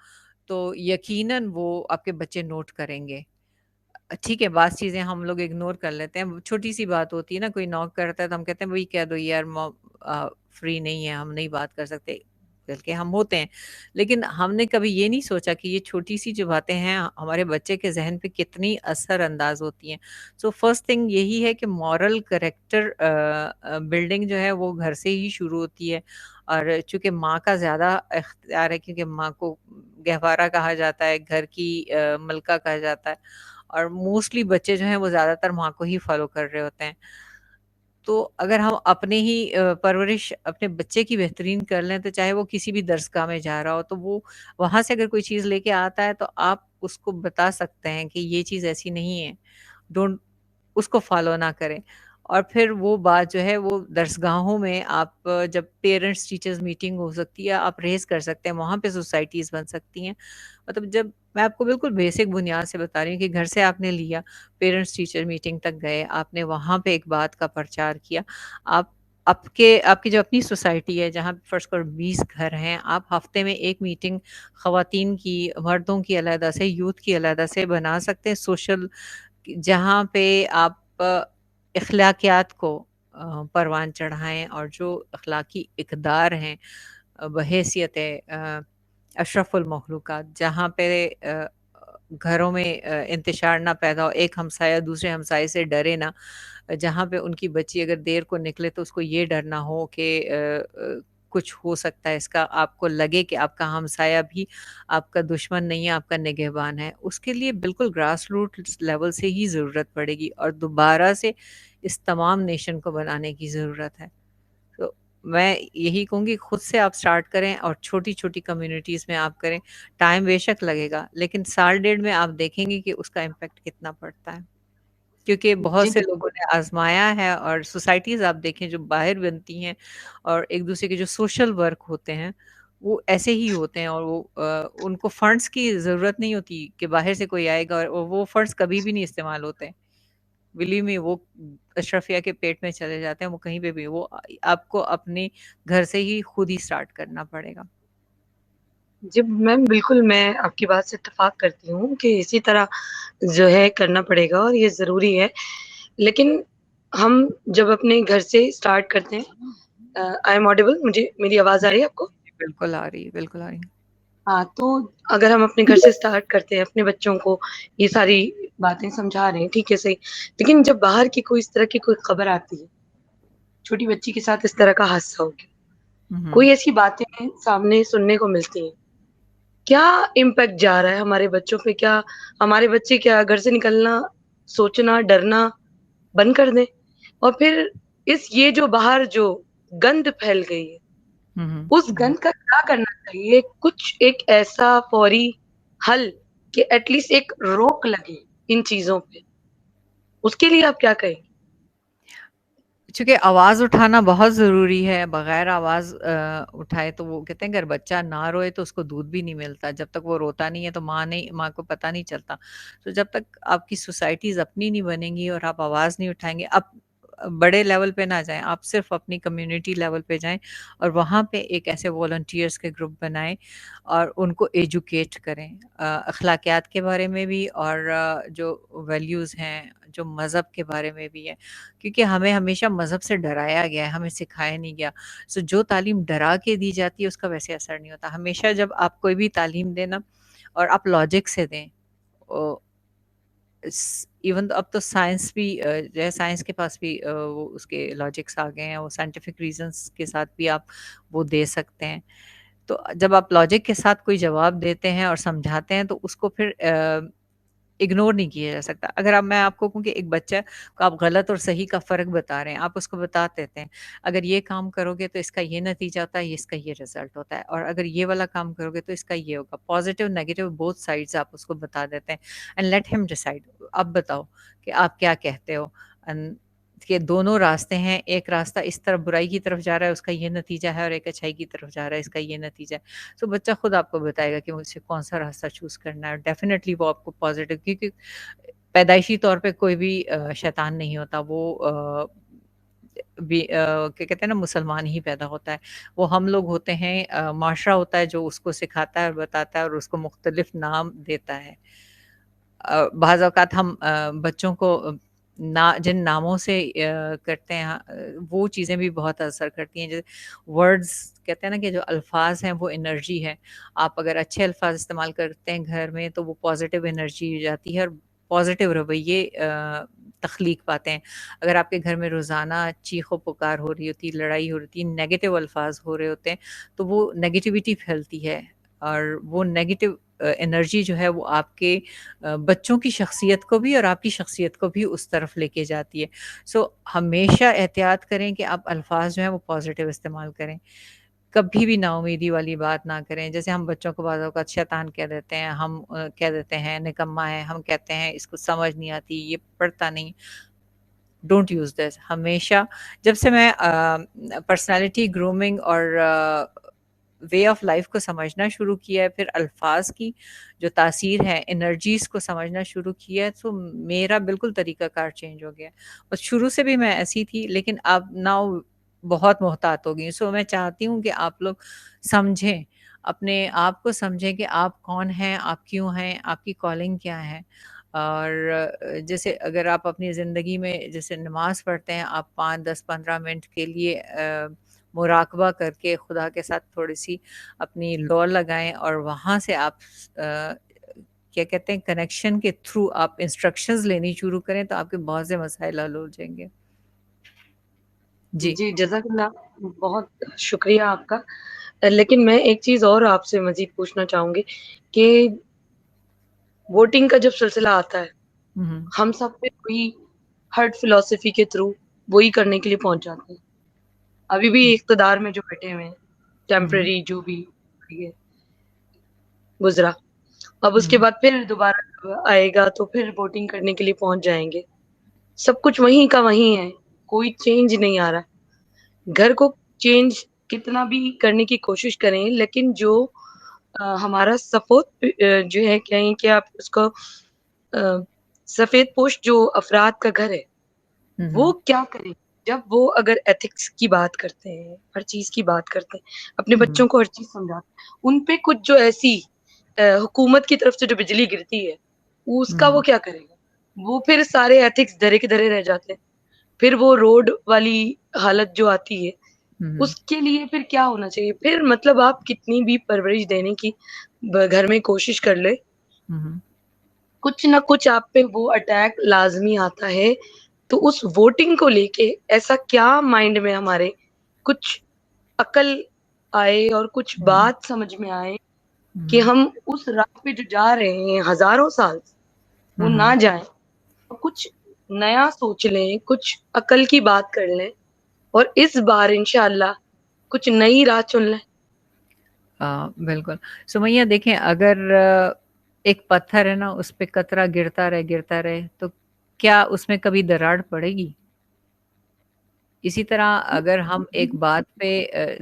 تو یقیناً وہ آپ کے بچے نوٹ کریں گے. ٹھیک ہے بعض چیزیں ہم لوگ اگنور کر لیتے ہیں. چھوٹی سی بات ہوتی ہے نا، کوئی نوک کرتا ہے تو ہم کہتے ہیں وہی کہہ دو یار فری نہیں ہے، ہم نہیں بات کر سکتے، بلکہ ہم ہوتے ہیں. لیکن ہم نے کبھی یہ نہیں سوچا کہ یہ چھوٹی سی جو باتیں ہیں ہمارے بچے کے ذہن پہ کتنی اثر انداز ہوتی ہیں. سو فرسٹ تھنگ یہی ہے کہ مورل کریکٹر بلڈنگ جو ہے وہ گھر سے ہی شروع ہوتی ہے. اور چونکہ ماں کا زیادہ اختیار ہے، کیونکہ ماں کو گہوارہ کہا جاتا ہے، گھر کی ملکہ کہا جاتا ہے، اور موسٹلی بچے جو ہیں وہ زیادہ تر ماں کو ہی فالو کر رہے ہوتے ہیں. تو اگر ہم اپنے ہی پرورش اپنے بچے کی بہترین کر لیں تو چاہے وہ کسی بھی درسگاہ میں جا رہا ہو تو وہ وہاں سے اگر کوئی چیز لے کے آتا ہے تو آپ اس کو بتا سکتے ہیں کہ یہ چیز ایسی نہیں ہے، ڈونٹ اس کو فالو نہ کریں. اور پھر وہ بات جو ہے وہ درسگاہوں میں آپ جب پیرنٹس ٹیچرز میٹنگ ہو سکتی ہے آپ ریز کر سکتے ہیں، وہاں پہ سوسائٹیز بن سکتی ہیں. مطلب جب میں آپ کو بالکل بیسک بنیاد سے بتا رہی ہوں کہ گھر سے آپ نے لیا، پیرنٹس ٹیچر میٹنگ تک گئے، آپ نے وہاں پہ ایک بات کا پرچار کیا. آپ کی جو اپنی سوسائٹی ہے جہاں فرض کر 20 گھر ہیں، آپ ہفتے میں ایک میٹنگ خواتین کی، مردوں کی علیحدہ سے، یوتھ کی علیحدہ سے بنا سکتے ہیں سوشل، جہاں پہ آپ اخلاقیات کو پروان چڑھائیں اور جو اخلاقی اقدار ہیں بحیثیت اشرف المخلوقات، جہاں پہ گھروں میں انتشار نہ پیدا ہو، ایک ہمسایہ دوسرے ہمسائے سے ڈرے نہ، جہاں پہ ان کی بچی اگر دیر کو نکلے تو اس کو یہ ڈر نہ ہو کہ کچھ ہو سکتا ہے اس کا، آپ کو لگے کہ آپ کا ہمسایہ بھی آپ کا دشمن نہیں ہے، آپ کا نگہبان ہے. اس کے لیے بالکل گراس روٹ لیول سے ہی ضرورت پڑے گی، اور دوبارہ سے اس تمام نیشن کو بنانے کی ضرورت ہے. تو میں یہی کہوں گی خود سے آپ سٹارٹ کریں اور چھوٹی چھوٹی کمیونٹیز میں آپ کریں. ٹائم بے شک لگے گا، لیکن سال ڈیڑھ میں آپ دیکھیں گے کہ اس کا امپیکٹ کتنا پڑتا ہے، کیونکہ بہت جی سے لوگوں نے آزمایا ہے. اور سوسائٹیز آپ دیکھیں جو باہر بنتی ہیں اور ایک دوسرے کے جو سوشل ورک ہوتے ہیں وہ ایسے ہی ہوتے ہیں، اور وہ ان کو فنڈس کی ضرورت نہیں ہوتی کہ باہر سے کوئی آئے گا، اور وہ فنڈس کبھی بھی نہیں استعمال ہوتے. بلیو میں وہ اشرفیہ کے پیٹ میں چلے جاتے ہیں، وہ کہیں پہ بھی، وہ آپ کو اپنے گھر سے ہی خود ہی سٹارٹ کرنا پڑے گا. جی میم، بالکل میں آپ کی بات سے اتفاق کرتی ہوں کہ اسی طرح جو ہے کرنا پڑے گا اور یہ ضروری ہے. لیکن ہم جب اپنے گھر سے اسٹارٹ کرتے ہیں، آئی ایم آڈیبل، مجھے میری آواز آ رہی ہے آپ کو؟ بالکل آ رہی ہے، بالکل آ رہی ہے. ہاں، تو اگر ہم اپنے گھر سے اسٹارٹ کرتے ہیں، اپنے بچوں کو یہ ساری باتیں سمجھا رہے ہیں، ٹھیک ہے، صحیح. لیکن جب باہر کی کوئی اس طرح کی کوئی خبر آتی ہے، چھوٹی بچی کے ساتھ اس طرح کا حادثہ ہو گیا، کوئی ایسی باتیں سامنے سننے کو ملتی ہیں، کیا امپیکٹ جا رہا ہے ہمارے بچوں پہ؟ کیا ہمارے بچے کیا گھر سے نکلنا، سوچنا، ڈرنا بند کر دیں؟ اور پھر یہ جو باہر جو گند پھیل گئی ہے، اس گند کا کیا کرنا چاہیے؟ کچھ ایک ایسا فوری حل کہ ایٹ لیسٹ ایک روک لگے ان چیزوں پہ، اس کے لیے آپ کیا کہیں؟ چونکہ آواز اٹھانا بہت ضروری ہے. بغیر آواز اٹھائے تو وہ کہتے ہیں اگر بچہ نہ روئے تو اس کو دودھ بھی نہیں ملتا. جب تک وہ روتا نہیں ہے تو ماں کو پتہ نہیں چلتا. تو جب تک آپ کی سوسائٹیز اپنی نہیں بنیں گی اور آپ آواز نہیں اٹھائیں گے، اب بڑے لیول پہ نہ جائیں، آپ صرف اپنی کمیونٹی لیول پہ جائیں اور وہاں پہ ایک ایسے والنٹیئرس کے گروپ بنائیں اور ان کو ایجوکیٹ کریں اخلاقیات کے بارے میں بھی، اور جو ویلیوز ہیں، جو مذہب کے بارے میں بھی ہے. کیونکہ ہمیں ہمیشہ مذہب سے ڈرایا گیا ہے، ہمیں سکھایا نہیں گیا. جو تعلیم ڈرا کے دی جاتی ہے اس کا ویسے اثر نہیں ہوتا. ہمیشہ جب آپ کوئی بھی تعلیم دینا اور آپ لاجک سے دیں، ایون اب تو سائنس بھی جو ہے، سائنس کے پاس بھی وہ اس کے لاجکس آ گئے ہیں، وہ سائنٹیفک ریزنس کے ساتھ بھی آپ وہ دے سکتے ہیں. تو جب آپ لاجک کے ساتھ کوئی جواب دیتے ہیں اور سمجھاتے ہیں تو اس کو پھر اگنور نہیں کیا جا سکتا. اگر اب میں آپ کو کہوں کہ ایک بچہ کو آپ غلط اور صحیح کا فرق بتا رہے ہیں، آپ اس کو بتا دیتے ہیں اگر یہ کام کرو گے تو اس کا یہ نتیجہ ہوتا ہے، اس کا یہ رزلٹ ہوتا ہے، اور اگر یہ والا کام کرو گے تو اس کا یہ ہوگا. پازیٹیو نیگیٹو بوتھ سائڈز آپ اس کو بتا دیتے ہیں اینڈ لیٹ ہم ڈیسائڈ. اب بتاؤ کہ آپ کیا کہتے ہو، کہ دونوں راستے ہیں، ایک راستہ اس طرف برائی کی طرف جا رہا ہے، اس کا یہ نتیجہ ہے، اور ایک اچھائی کی طرف جا رہا ہے، اس کا یہ نتیجہ ہے. تو بچہ خود آپ کو بتائے گا کہ مجھ سے کون سا راستہ چوز کرنا ہے. ڈیفینیٹلی وہ آپ کو پازیٹیو، کیونکہ پیدائشی طور پہ کوئی بھی شیطان نہیں ہوتا. وہ کیا کہتے ہیں نا، مسلمان ہی پیدا ہوتا ہے. وہ ہم لوگ ہوتے ہیں، معاشرہ ہوتا ہے جو اس کو سکھاتا ہے اور بتاتا ہے اور اس کو مختلف نام دیتا ہے. بعض اوقات ہم بچوں کو جن ناموں سے کرتے ہیں وہ چیزیں بھی بہت اثر کرتی ہیں. جیسے ورڈز کہتے ہیں نا کہ جو الفاظ ہیں وہ انرجی ہے. آپ اگر اچھے الفاظ استعمال کرتے ہیں گھر میں تو وہ پازیٹیو انرجی ہو جاتی ہے اور پازیٹیو رویے تخلیق پاتے ہیں. اگر آپ کے گھر میں روزانہ چیخ و پکار ہو رہی ہوتی، لڑائی ہو رہی ہے، نیگیٹو الفاظ ہو رہے ہوتے ہیں، تو وہ نیگیٹیوٹی پھیلتی ہے، اور وہ نیگیٹو انرجی جو ہے وہ آپ کے بچوں کی شخصیت کو بھی اور آپ کی شخصیت کو بھی اس طرف لے کے جاتی ہے. ہمیشہ احتیاط کریں کہ آپ الفاظ جو ہیں وہ پازیٹیو استعمال کریں. کبھی بھی نا امیدی والی بات نہ کریں. جیسے ہم بچوں کو بعض اوقات شیطان کہہ دیتے ہیں، ہم کہہ دیتے ہیں نکما ہے، ہم کہتے ہیں اس کو سمجھ نہیں آتی، یہ پڑھتا نہیں. Don't use this. ہمیشہ جب سے میں پرسنالٹی گرومنگ اور وے آف لائف کو سمجھنا شروع کیا ہے، پھر الفاظ کی جو تاثیر ہے، انرجیز کو سمجھنا شروع کیا ہے، تو میرا بالکل طریقہ کار چینج ہو گیا. بس شروع سے بھی میں ایسی تھی، لیکن اب ناؤ بہت محتاط ہو گئی. میں چاہتی ہوں کہ آپ لوگ سمجھیں، اپنے آپ کو سمجھیں کہ آپ کون ہیں، آپ کیوں ہیں، آپ کی کالنگ کیا ہے. اور جیسے اگر آپ اپنی زندگی میں جیسے نماز پڑھتے ہیں، آپ 5 10 15 منٹ کے لیے مراقبہ کر کے خدا کے ساتھ تھوڑی سی اپنی لو لگائیں اور وہاں سے آپ کیا کہتے ہیں کنیکشن کے تھرو آپ انسٹرکشنز لینی شروع کریں تو آپ کے بہت سے مسائل حل ہو جائیں گے. جی جی جزاک اللہ، بہت شکریہ آپ کا. لیکن میں ایک چیز اور آپ سے مزید پوچھنا چاہوں گی کہ ووٹنگ کا جب سلسلہ آتا ہے ہم سب پہ وہی ہرٹ فلسفی کے تھرو وہی کرنے کے لیے پہنچ جاتے ہیں. ابھی بھی اقتدار میں جو بیٹھے ہوئے ہیں ٹیمپرری جو بھی گزرا، اب اس کے بعد پھر دوبارہ آئے گا تو پھر ووٹنگ کرنے کے لیے پہنچ جائیں گے. سب کچھ وہیں کا وہیں ہے، کوئی چینج نہیں آ رہا. گھر کو چینج کتنا بھی کرنے کی کوشش کریں لیکن جو ہمارا سپورٹ جو ہے کہیں کہ آپ اس کو سفید پوش جو افراد کا گھر ہے وہ کیا کریں جب وہ اگر ایتھکس کی بات کرتے ہیں، ہر چیز کی بات کرتے ہیں، اپنے بچوں کو ہر چیز سمجھاتے ہیں، ان پہ کچھ جو ایسی حکومت کی طرف سے جو بجلی گرتی ہے اس کا وہ کیا کرے گا؟ وہ پھر سارے ایتھکس دھرے کے دھرے رہ جاتے ہیں. پھر وہ روڈ والی حالت جو آتی ہے اس کے لیے پھر کیا ہونا چاہیے؟ پھر مطلب آپ کتنی بھی پرورش دینے کی گھر میں کوشش کر لے، کچھ نہ کچھ آپ پہ وہ اٹیک لازمی آتا ہے. تو اس ووٹنگ کو لے کے ایسا کیا مائنڈ میں ہمارے کچھ عقل آئے اور کچھ بات سمجھ میں آئے کہ ہم اس راہ پہ جو جا رہے ہیں ہزاروں سال وہ نہ جائیں، کچھ نیا سوچ لیں، کچھ عقل کی بات کر لیں اور اس بار انشاءاللہ کچھ نئی راہ چن لیں. بالکل. سمیہ دیکھیں اگر ایک پتھر ہے نا اس پہ قطرہ گرتا رہے تو کیا اس میں کبھی دراڑ پڑے گی؟ اسی طرح اگر ہم ایک بات پہ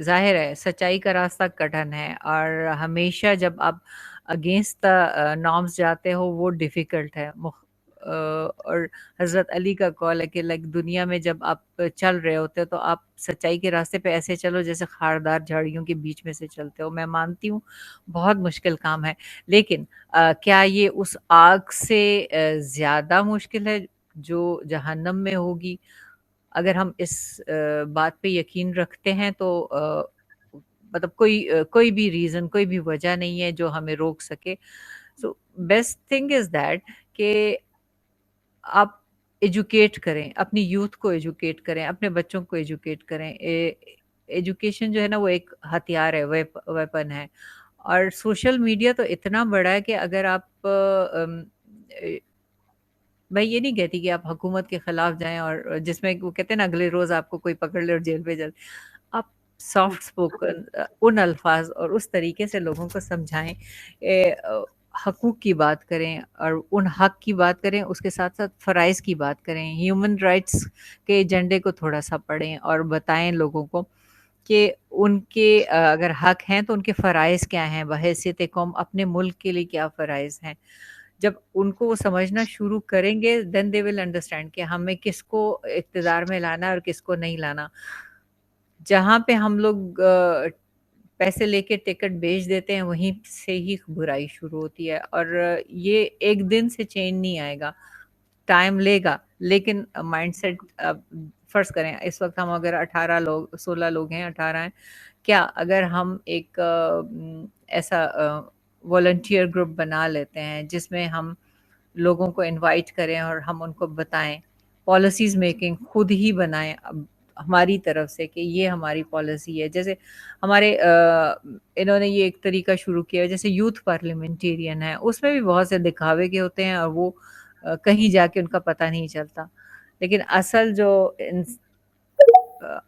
ظاہر ہے سچائی کا راستہ کٹھن ہے اور ہمیشہ جب آپ اگینسٹ نارمز جاتے ہو وہ ڈیفیکلٹ ہے. اور حضرت علی کا قول ہے کہ دنیا میں جب آپ چل رہے ہوتے ہو تو آپ سچائی کے راستے پہ ایسے چلو جیسے خاردار جھاڑیوں کے بیچ میں سے چلتے ہو. میں مانتی ہوں بہت مشکل کام ہے، لیکن کیا یہ اس آگ سے زیادہ مشکل ہے جو جہنم میں ہوگی؟ اگر ہم اس بات پہ یقین رکھتے ہیں تو مطلب کوئی بھی ریزن، کوئی بھی وجہ نہیں ہے جو ہمیں روک سکے. So best thing is that کہ آپ ایجوکیٹ کریں، اپنی یوتھ کو ایجوکیٹ کریں، اپنے بچوں کو ایجوکیٹ کریں. ایجوکیشن جو ہے نا وہ ایک ہتھیار ہے، ویپن ہے. اور سوشل میڈیا تو اتنا بڑا ہے کہ اگر آپ میں یہ نہیں کہتی کہ آپ حکومت کے خلاف جائیں اور جس میں وہ کہتے ہیں نا اگلے روز آپ کو کوئی پکڑ لے اور جیل پہ جائے. آپ سافٹ اسپوکن ان الفاظ اور اس طریقے سے لوگوں کو سمجھائیں، حقوق کی بات کریں اور ان حق کی بات کریں، اس کے ساتھ ساتھ فرائض کی بات کریں. ہیومن رائٹس کے ایجنڈے کو تھوڑا سا پڑھیں اور بتائیں لوگوں کو کہ ان کے اگر حق ہیں تو ان کے فرائض کیا ہیں، بحیثیت قوم اپنے ملک کے لیے کیا فرائض ہیں. جب ان کو وہ سمجھنا شروع کریں گے دین دے ول انڈرسٹینڈ کہ ہمیں کس کو اقتدار میں لانا ہے اور کس کو نہیں لانا. جہاں پہ ہم لوگ پیسے لے کے ٹکٹ بیچ دیتے ہیں وہیں سے ہی برائی شروع ہوتی ہے. اور یہ ایک دن سے چینج نہیں آئے گا، ٹائم لے گا. لیکن مائنڈ سیٹ فرض کریں اس وقت ہم اگر 16 لوگ ہیں، 18 ہیں، کیا اگر ہم ایک ایسا والنٹیئر گروپ بنا لیتے ہیں جس میں ہم لوگوں کو انوائٹ کریں اور ہم ان کو بتائیں، پالیسیز میکنگ خود ہی بنائیں ہماری طرف سے کہ یہ ہماری پالیسی ہے. جیسے ہمارے انہوں نے یہ ایک طریقہ شروع کیا جیسے یوتھ پارلیمنٹیرین ہے، اس میں بھی بہت سے دکھاوے کے ہوتے ہیں اور وہ کہیں جا کے ان کا پتہ نہیں چلتا. لیکن اصل جو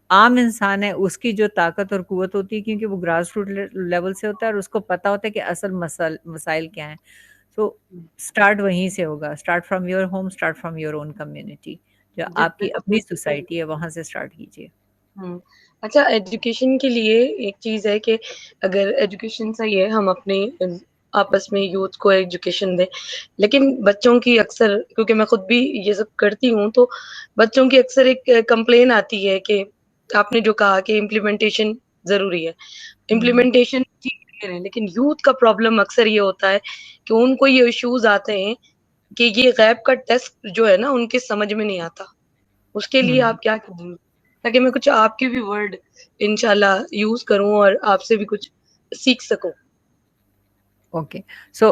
عام انسان ہے اس کی جو طاقت اور قوت ہوتی ہے کیونکہ وہ گراس روٹ لیول سے ہوتا ہے اور اس کو پتہ ہوتا ہے کہ اصل مسائل کیا ہیں. سو اسٹارٹ وہیں سے ہوگا، start from your home, start from your own community, جو آپ کی اپنی سوسائٹی ہے وہاں سے اسٹارٹ کیجیے. اچھا، ایجوکیشن کے لیے ایک چیز ہے کہ اگر ایجوکیشن صحیح ہے ہم اپنے آپس میں یوتھ کو ایجوکیشن دیں، لیکن بچوں کی اکثر، کیونکہ میں خود بھی یہ سب کرتی ہوں، تو بچوں کی اکثر ایک کمپلین آتی ہے کہ آپ نے جو کہا کہ امپلیمنٹیشن ضروری ہے، امپلیمنٹیشن لیکن یوتھ کا پرابلم اکثر یہ ہوتا ہے کہ ان کو یہ ایشوز آتے ہیں کہ یہ غیب کا ٹیسٹ جو ہے نا ان کے سمجھ میں نہیں آتا. اس کے لیے آپ کیا کہیں گے تاکہ میں کچھ آپ کے بھی ورڈ انشاءاللہ یوز کروں اور آپ سے بھی کچھ سیکھ سکوں؟ Okay. So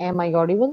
Am I audible?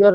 your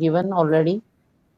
given already.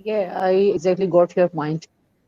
Yeah, I exactly got your point.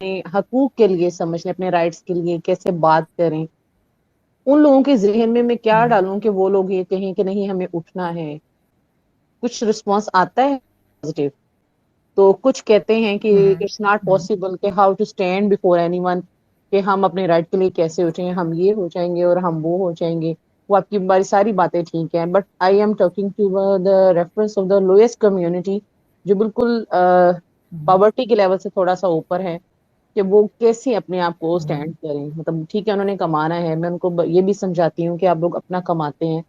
اپنے حقوق کے لیے سمجھیں, اپنے رائٹس کے لیے کیسے بات کریں, ان لوگوں کے ذہن میں کیا ڈالوں کہ وہ لوگ یہ کہیں کہ نہیں ہمیں اٹھنا ہے. کچھ رسپانس آتا ہے پازیٹیو, تو کچھ کہتے ہیں کہ اٹس ناٹ پاسبل کہ how to stand before anyone, کہ ہم اپنے رائٹ کے لیے کیسے اٹھیں, ہم یہ ہو جائیں گے اور ہم وہ ہو جائیں گے. وہ آپ کی ساری باتیں ٹھیک ہیں, but I am talking to the reference of the lowest community, جو بالکل پاورٹی کے لیول سے تھوڑا سا اوپر ہے, کہ وہ کیسے اپنے آپ کو اسٹینڈ کریں. مطلب ٹھیک ہے انہوں نے کمانا ہے, میں ان کو یہ بھی سمجھاتی ہوں کہ آپ لوگ اپنا کماتے ہیں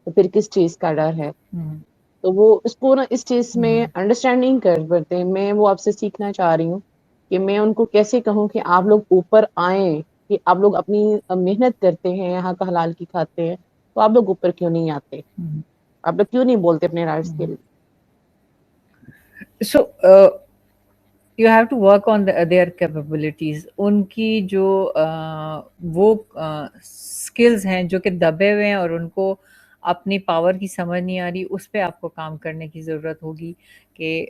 تو پھر کس چیز کا ڈر ہے. تو وہ اس کو نا اس چیز میں انڈرسٹینڈنگ کر پڑتے ہیں. میں وہ آپ سے سیکھنا چاہ رہی ہوں کہ میں ان کو کیسے کہوں کہ آپ لوگ اوپر آئیں, کہ آپ لوگ اپنی محنت کرتے ہیں, یہاں کا حلال کی کھاتے ہیں, تو آپ لوگ اوپر کیوں نہیں آتے, آپ لوگ کیوں نہیں بولتے اپنے رائٹس کے لیے. So you have to work on their capabilities. ان کی جو وہ skills ہیں جو کہ دبے ہوئے ہیں اور ان کو اپنی پاور کی سمجھ نہیں آ رہی, اس پہ آپ کو کام کرنے کی ضرورت ہوگی کہ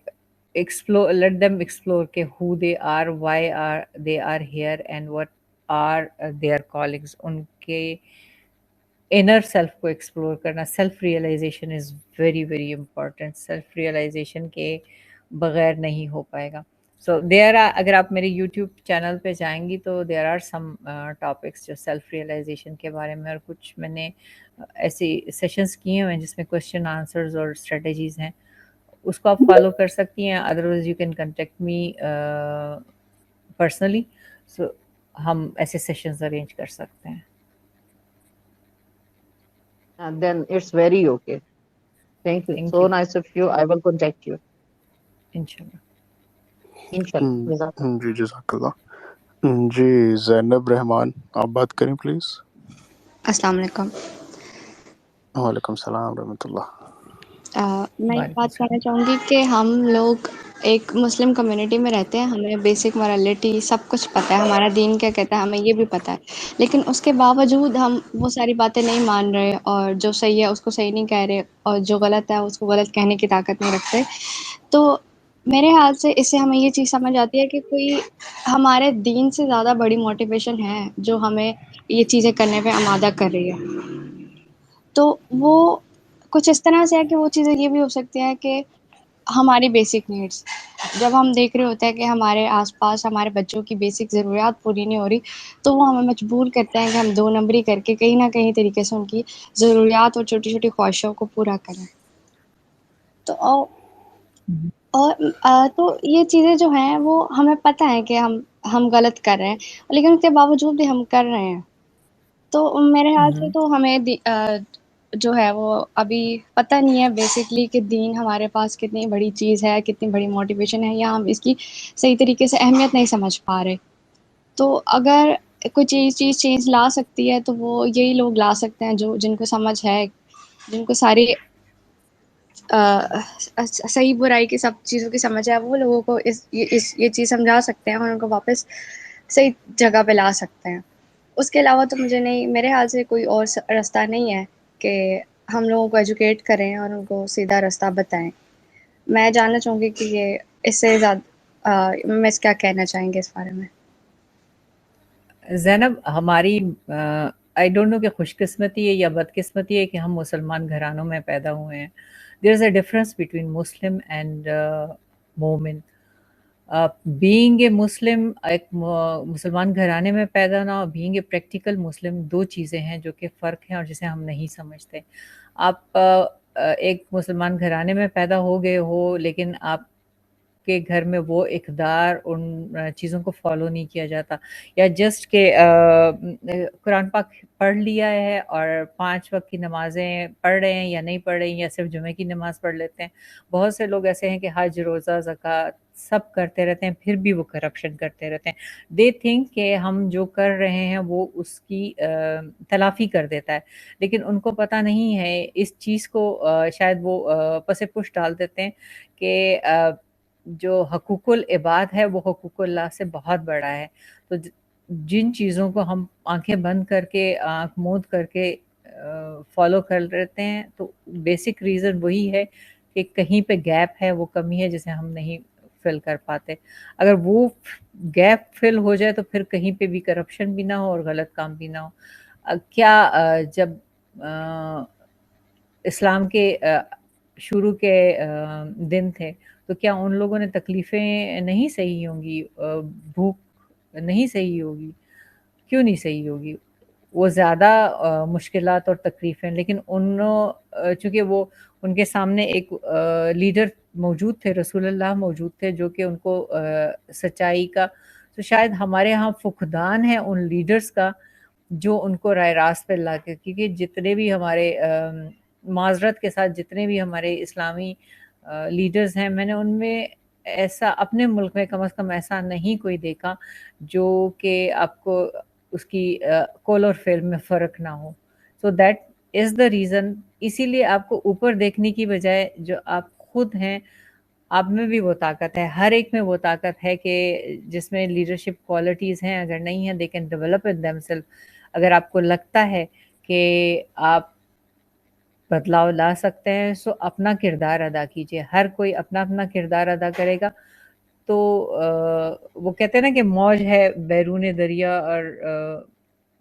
explore, let them explore کہ who they are, why they are here and what are their callings. ان کے انر سیلف کو ایکسپلور کرنا. Self realisation is very very important. Self realisation کے بغیر نہیں ہو پائے گا. سو دیر آر, اگر آپ میرے یوٹیوب چینل پہ جائیں گی تو دیر آر سم ٹاپکس جو سیلف ریئلائزیشن کے بارے میں, اور کچھ میں نے ایسی سیشنز کیے ہوئے ہیں جس میں کوشچن آنسرز اور اسٹریٹجیز ہیں, اس کو آپ فالو کر سکتی ہیں. Otherwise you can contact me personally, so ہم ایسے سیشنز ارینج کر سکتے ہیں. Then it's very okay. Thank you. Thank So you. nice of you. I will contact you. انشاءاللہ. Inshallah. جی جزاک اللہ. جی زینب رحمان آپ بات کریں پلیز. السلام علیکم. وعلیکم السلام ورحمۃ اللہ. میں یہ وعلیکم بات السلام. کرنا چاہوں گی کہ ہم لوگ ایک مسلم کمیونٹی میں رہتے ہیں, ہمیں بیسک مورالٹی سب کچھ پتہ ہے, ہمارا دین کیا کہتا ہے ہمیں یہ بھی پتہ ہے, لیکن اس کے باوجود ہم وہ ساری باتیں نہیں مان رہے, اور جو صحیح ہے اس کو صحیح نہیں کہہ رہے, اور جو غلط ہے اس کو غلط کہنے کی طاقت نہیں رکھتے. تو میرے خیال سے اس سے ہمیں یہ چیز سمجھ آتی ہے کہ کوئی ہمارے دین سے زیادہ بڑی موٹیویشن ہے جو ہمیں یہ چیزیں کرنے پہ آمادہ کر رہی ہے. تو وہ کچھ اس طرح سے ہے کہ وہ چیزیں یہ بھی ہو سکتی ہیں کہ ہماری بیسک نیڈس, جب ہم دیکھ رہے ہوتے ہیں کہ ہمارے آس پاس ہمارے بچوں کی بیسک ضروریات پوری نہیں ہو رہی, تو وہ ہمیں مجبور کرتے ہیں کہ ہم 2 نمبری کر کے کہیں نہ کہیں طریقے سے ان کی ضروریات اور چھوٹی چھوٹی خواہشوں کو پورا کریں. تو تو یہ چیزیں جو ہیں وہ ہمیں پتہ ہے کہ ہم غلط کر رہے ہیں, لیکن اس کے باوجود بھی ہم کر رہے ہیں. تو میرے خیال سے تو ہمیں جو ہے وہ ابھی پتہ نہیں ہے بیسکلی کہ دین ہمارے پاس کتنی بڑی چیز ہے, کتنی بڑی موٹیویشن ہے, یا ہم اس کی صحیح طریقے سے اہمیت نہیں سمجھ پا رہے. تو اگر کوئی چیز چینج لا سکتی ہے تو وہ یہی لوگ لا سکتے ہیں جن کو سمجھ ہے, جن کو ساری صحیح برائی کی سب چیزوں کی سمجھ ہے, وہ لوگوں کو یہ چیز سمجھا سکتے ہیں اور ان کو واپس صحیح جگہ پہ لا سکتے ہیں. اس کے علاوہ تو مجھے نہیں, میرے خیال سے کوئی اور راستہ نہیں ہے کہ ہم لوگوں کو ایجوکیٹ کریں اور ان کو سیدھا راستہ بتائیں. میں جاننا چاہوں گی کہ یہ اس سے زیادہ میں کیا کہنا چاہیں گے اس بارے میں. زینب, ہماری آئی ڈونٹ نو کہ خوش قسمتی ہے یا بد قسمتی ہے کہ ہم مسلمان گھرانوں میں پیدا ہوئے ہیں. There is a difference between Muslim and مومن. بینگ اے مسلم, ایک مسلمان گھرانے میں پیدا ہونا, اور بینگ اے پریکٹیکل مسلم, 2 چیزیں ہیں جو کہ فرق ہیں اور جسے ہم نہیں سمجھتے. آپ ایک مسلمان گھرانے میں پیدا ہو گئے ہو, لیکن آپ کے گھر میں وہ اقدار ان چیزوں کو فالو نہیں کیا جاتا, یا جسٹ کہ قرآن پاک پڑھ لیا ہے اور 5 وقت کی نمازیں پڑھ رہے ہیں یا نہیں پڑھ رہے ہیں, یا صرف جمعے کی نماز پڑھ لیتے ہیں. بہت سے لوگ ایسے ہیں کہ حج, روزہ, زکوٰۃ سب کرتے رہتے ہیں, پھر بھی وہ کرپشن کرتے رہتے ہیں. دے تھنک کہ ہم جو کر رہے ہیں وہ اس کی تلافی کر دیتا ہے, لیکن ان کو پتہ نہیں ہے اس چیز کو. شاید وہ پس پش ڈال دیتے ہیں کہ جو حقوق العباد ہے وہ حقوق اللہ سے بہت بڑا ہے. تو جن چیزوں کو ہم آنکھیں بند کر کے, آنکھ موند کر کے فالو کر لیتے ہیں, تو بیسک ریزن وہی ہے کہ کہیں پہ گیپ ہے, وہ کمی ہے جسے ہم نہیں فل کر پاتے. اگر وہ گیپ فل ہو جائے تو پھر کہیں پہ بھی کرپشن بھی نہ ہو اور غلط کام بھی نہ ہو. کیا جب اسلام کے شروع کے دن تھے تو کیا ان لوگوں نے تکلیفیں نہیں سہی ہوں گی؟ بھوک نہیں سہی ہوگی؟ کیوں نہیں سہی ہوگی؟ وہ زیادہ مشکلات اور تکلیفیں، لیکن چونکہ وہ ان کے سامنے ایک لیڈر موجود تھے، رسول اللہ موجود تھے جو کہ ان کو سچائی کا، تو شاید ہمارے ہاں فقدان ہے ان لیڈرز کا جو ان کو رائے راست پہ لا کے، کیونکہ جتنے بھی ہمارے معذرت کے ساتھ جتنے بھی ہمارے اسلامی لیڈرز ہیں، میں نے ان میں ایسا اپنے ملک میں کم از کم ایسا نہیں کوئی دیکھا جو کہ آپ کو اس کی قول اور فعل میں فرق نہ ہو. So that is the reason. اسی لیے آپ کو اوپر دیکھنے کی بجائے جو آپ خود ہیں، آپ میں بھی وہ طاقت ہے، ہر ایک میں وہ طاقت ہے کہ جس میں لیڈرشپ کوالٹیز ہیں، اگر نہیں ہیں they can develop it them self. اگر آپ کو لگتا ہے کہ آپ بدلاؤ لا سکتے ہیں سو اپنا کردار ادا کیجیے. ہر کوئی اپنا اپنا کردار ادا کرے گا تو وہ کہتے ہیں نا کہ موج ہے بیرون دریا اور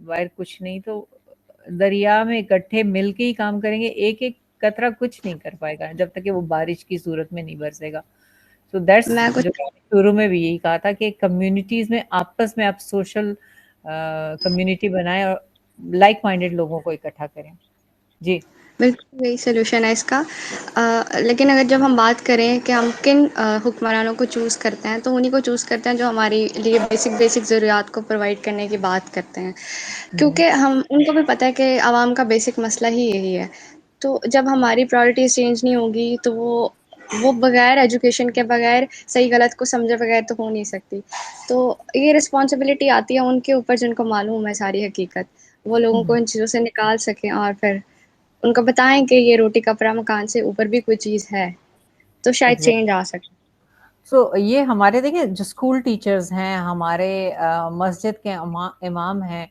باہر کچھ نہیں، تو دریا میں اکٹھے مل کے ہی کام کریں گے. ایک ایک قطرہ کچھ نہیں کر پائے گا جب تک کہ وہ بارش کی صورت میں نہیں برسے گا. سو دیٹس میں جو کچھ شروع میں بھی یہی کہا تھا کہ کمیونٹیز میں آپس میں آپ سوشل کمیونٹی بنائیں اور لائک مائنڈیڈ لوگوں کو اکٹھا کریں. جی بالکل یہی سلوشن ہے اس کا. لیکن اگر جب ہم بات کریں کہ ہم کن حکمرانوں کو چوز کرتے ہیں تو انہیں کو چوز کرتے ہیں جو ہمارے لیے بیسک ضروریات کو پرووائڈ کرنے کی بات کرتے ہیں، کیونکہ ہم ان کو بھی پتہ ہے کہ عوام کا بیسک مسئلہ ہی یہی ہے. تو جب ہماری پرائورٹیز چینج نہیں ہوگی تو وہ بغیر ایجوکیشن کے، بغیر صحیح غلط کو سمجھے بغیر تو ہو نہیں سکتی. تو یہ رسپانسبلٹی آتی ہے ان کے اوپر جن کو معلوم ہے ساری حقیقت، وہ لوگوں کو ان چیزوں سے نکال سکیں اور پھر ان کو بتائیں کہ یہ روٹی کپڑا مکان سے اوپر بھی کوئی چیز ہے، تو شاید چینج آ سکے. سو یہ ہمارے دیکھیں جو اسکول ٹیچرز ہیں، ہمارے مسجد کے امام ہیں،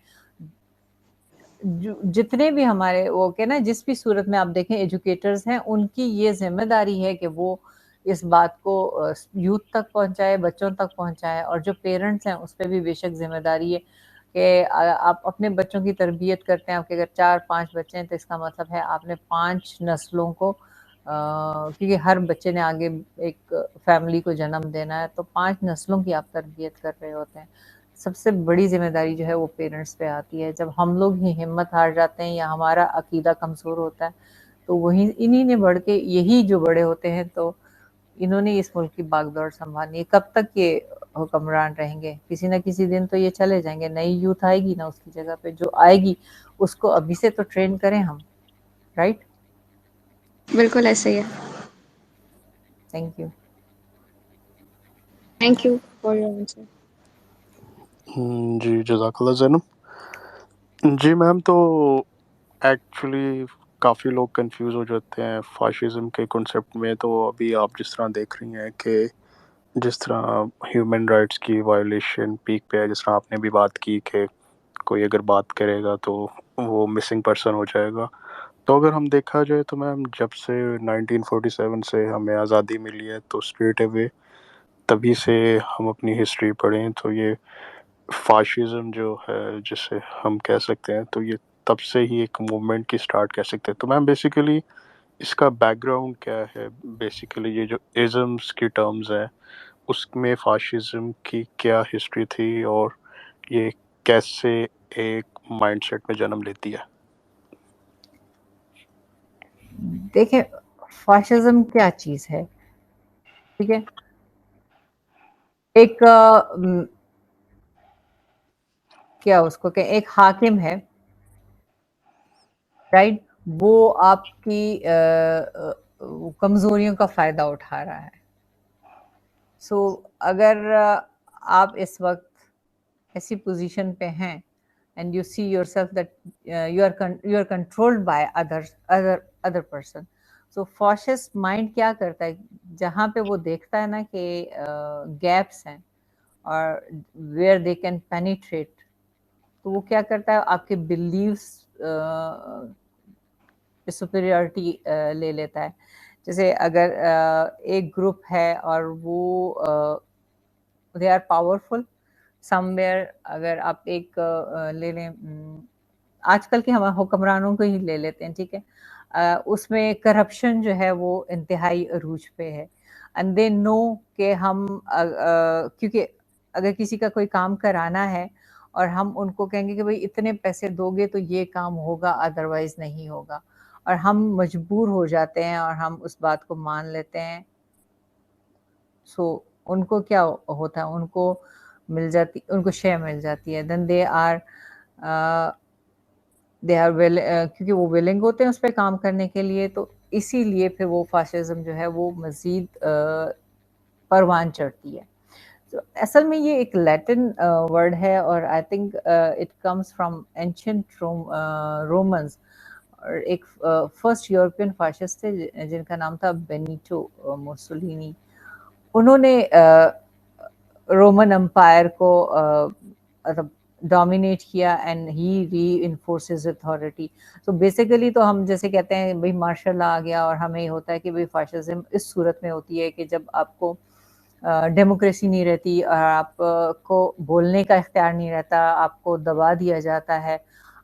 جتنے بھی ہمارے وہ کہ نا جس بھی صورت میں آپ دیکھیں ایجوکیٹرز ہیں، ان کی یہ ذمہ داری ہے کہ وہ اس بات کو یوتھ تک پہنچائے، بچوں تک پہنچائے. اور جو پیرنٹس ہیں اس پہ بھی بے شک ذمہ داری ہے کہ آپ اپنے بچوں کی تربیت کرتے ہیں. آپ کے اگر 4-5 بچے ہیں تو اس کا مطلب ہے آپ نے 5 نسلوں کو، کیونکہ ہر بچے نے آگے ایک فیملی کو جنم دینا ہے، تو 5 نسلوں کی آپ تربیت کر رہے ہوتے ہیں. سب سے بڑی ذمہ داری جو ہے وہ پیرنٹس پہ آتی ہے. جب ہم لوگ ہی ہمت ہار جاتے ہیں یا ہمارا عقیدہ کمزور ہوتا ہے تو وہی انہی نے بڑھ کے، یہی جو بڑے ہوتے ہیں تو انہوں نے اس ملک کی باغ دوڑ سنبھالنی ہے. کب تک یہ حکمران رہیں گے؟ کسی نہ کسی دن تو یہ چلے جائیں گے. نئی یوتھ آئے گی نا اس کی جگہ پہ، جو آئے گی اس کو ابھی سے تو ٹرین کریں ہم. رائٹ؟ بالکل ایسے ہی ہے. Thank you. Thank you for your answer. جی جزاک اللہ زینب. جی میم، تو ایکچولی کافی لوگ کنفیوز ہو جاتے ہیں فاشزم کے کنسیپٹ میں. تو ابھی آپ جس طرح دیکھ رہی ہیں کہ جس طرح ہیومن رائٹس کی وائلیشن پیک پہ ہے، جس طرح آپ نے بھی بات کی کہ کوئی اگر بات کرے گا تو وہ مسنگ پرسن ہو جائے گا. تو اگر ہم دیکھا جائے تو میم جب سے 1947 سے ہمیں آزادی ملی ہے تو اسٹریٹ اوے تبھی سے ہم اپنی ہسٹری پڑھیں تو یہ فاشزم جو ہے جسے ہم کہہ سکتے ہیں، تو یہ تب سے ہی ایک موومنٹ کی سٹارٹ کہہ سکتے ہیں. تو میم بیسیکلی اس کا بیک گراؤنڈ کیا ہے؟ بیسیکلی یہ جو ازمس کی ٹرمز ہیں اس میں فاشزم کی کیا ہسٹری تھی اور یہ کیسے ایک مائنڈ سیٹ میں جنم لیتی ہے؟ دیکھیں فاشزم کیا چیز ہے، ٹھیک ہے؟ ایک کیا اس کو کہ ایک حاکم ہے، رائٹ؟ وہ آپ کی کمزوریوں کا فائدہ اٹھا رہا ہے. سو اگر آپ اس وقت ایسی پوزیشن پہ ہیں and you see yourself that you are controlled by other person. So fascist mind کیا کرتا ہے؟ جہاں پہ وہ دیکھتا ہے نا کہ گیپس ہیں اور where they can penetrate، تو وہ کیا کرتا ہے؟ آپ کے بلیفس پہ سپیریورٹی لے لیتا ہے. جیسے اگر ایک گروپ ہے اور وہ they are powerful somewhere اگر آپ ایک لے لیں آج کل کے ہمارے حکمرانوں کو ہی لے لیتے ہیں، ٹھیک ہے، اس میں کرپشن جو ہے وہ انتہائی عروج پہ ہے، اینڈ دے نو کہ ہم کیونکہ اگر کسی کا کوئی کام کرانا ہے اور ہم ان کو کہیں گے کہ بھائی اتنے پیسے دو گے تو یہ کام ہوگا، ادروائز نہیں ہوگا، اور ہم مجبور ہو جاتے ہیں اور ہم اس بات کو مان لیتے ہیں. سو ان کو کیا ہوتا ہے، ان کو مل جاتی، ان کو شے مل جاتی ہے، دین دے آر کیونکہ وہ ولنگ ہوتے ہیں اس پہ کام کرنے کے لیے، تو اسی لیے پھر وہ فاشزم جو ہے وہ مزید پروان چڑھتی ہے. اصل میں یہ ایک لیٹن ورڈ ہے اور I think it comes from ancient Romans, اور ایک فرسٹ یورپین فاشسٹ تھے جن کا نام تھا بینیٹو موسولینی. انہوں نے رومن امپائر کو مطلب ڈومینیٹ کیا and he reinforces authority. تو بیسیکلی تو ہم جیسے کہتے ہیں بھائی مارشل لا آ گیا، اور ہمیں یہ ہوتا ہے کہ بھائی فاشزم اس صورت میں ہوتی ہے کہ جب آپ کو ڈیموکریسی نہیں رہتی اور آپ کو بولنے کا اختیار نہیں رہتا، آپ کو دبا دیا جاتا ہے،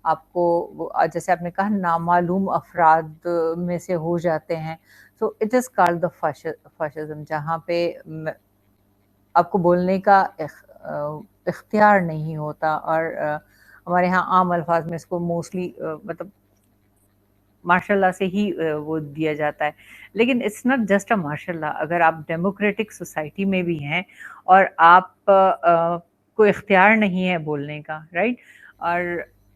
آپ کو جیسے آپ نے کہا نامعلوم افراد میں سے ہو جاتے ہیں. تو it is called the fascism, جہاں پہ آپ کو بولنے کا اختیار نہیں ہوتا. اور ہمارے ہاں عام الفاظ میں اس کو موسٹلی مطلب ماشاء اللہ سے ہی وہ دیا جاتا ہے، لیکن اٹس ناٹ جسٹ اے ماشاء اللہ. اگر آپ ڈیموکریٹک سوسائٹی میں بھی ہیں اور آپ کو اختیار نہیں ہے بولنے کا، رائٹ، اور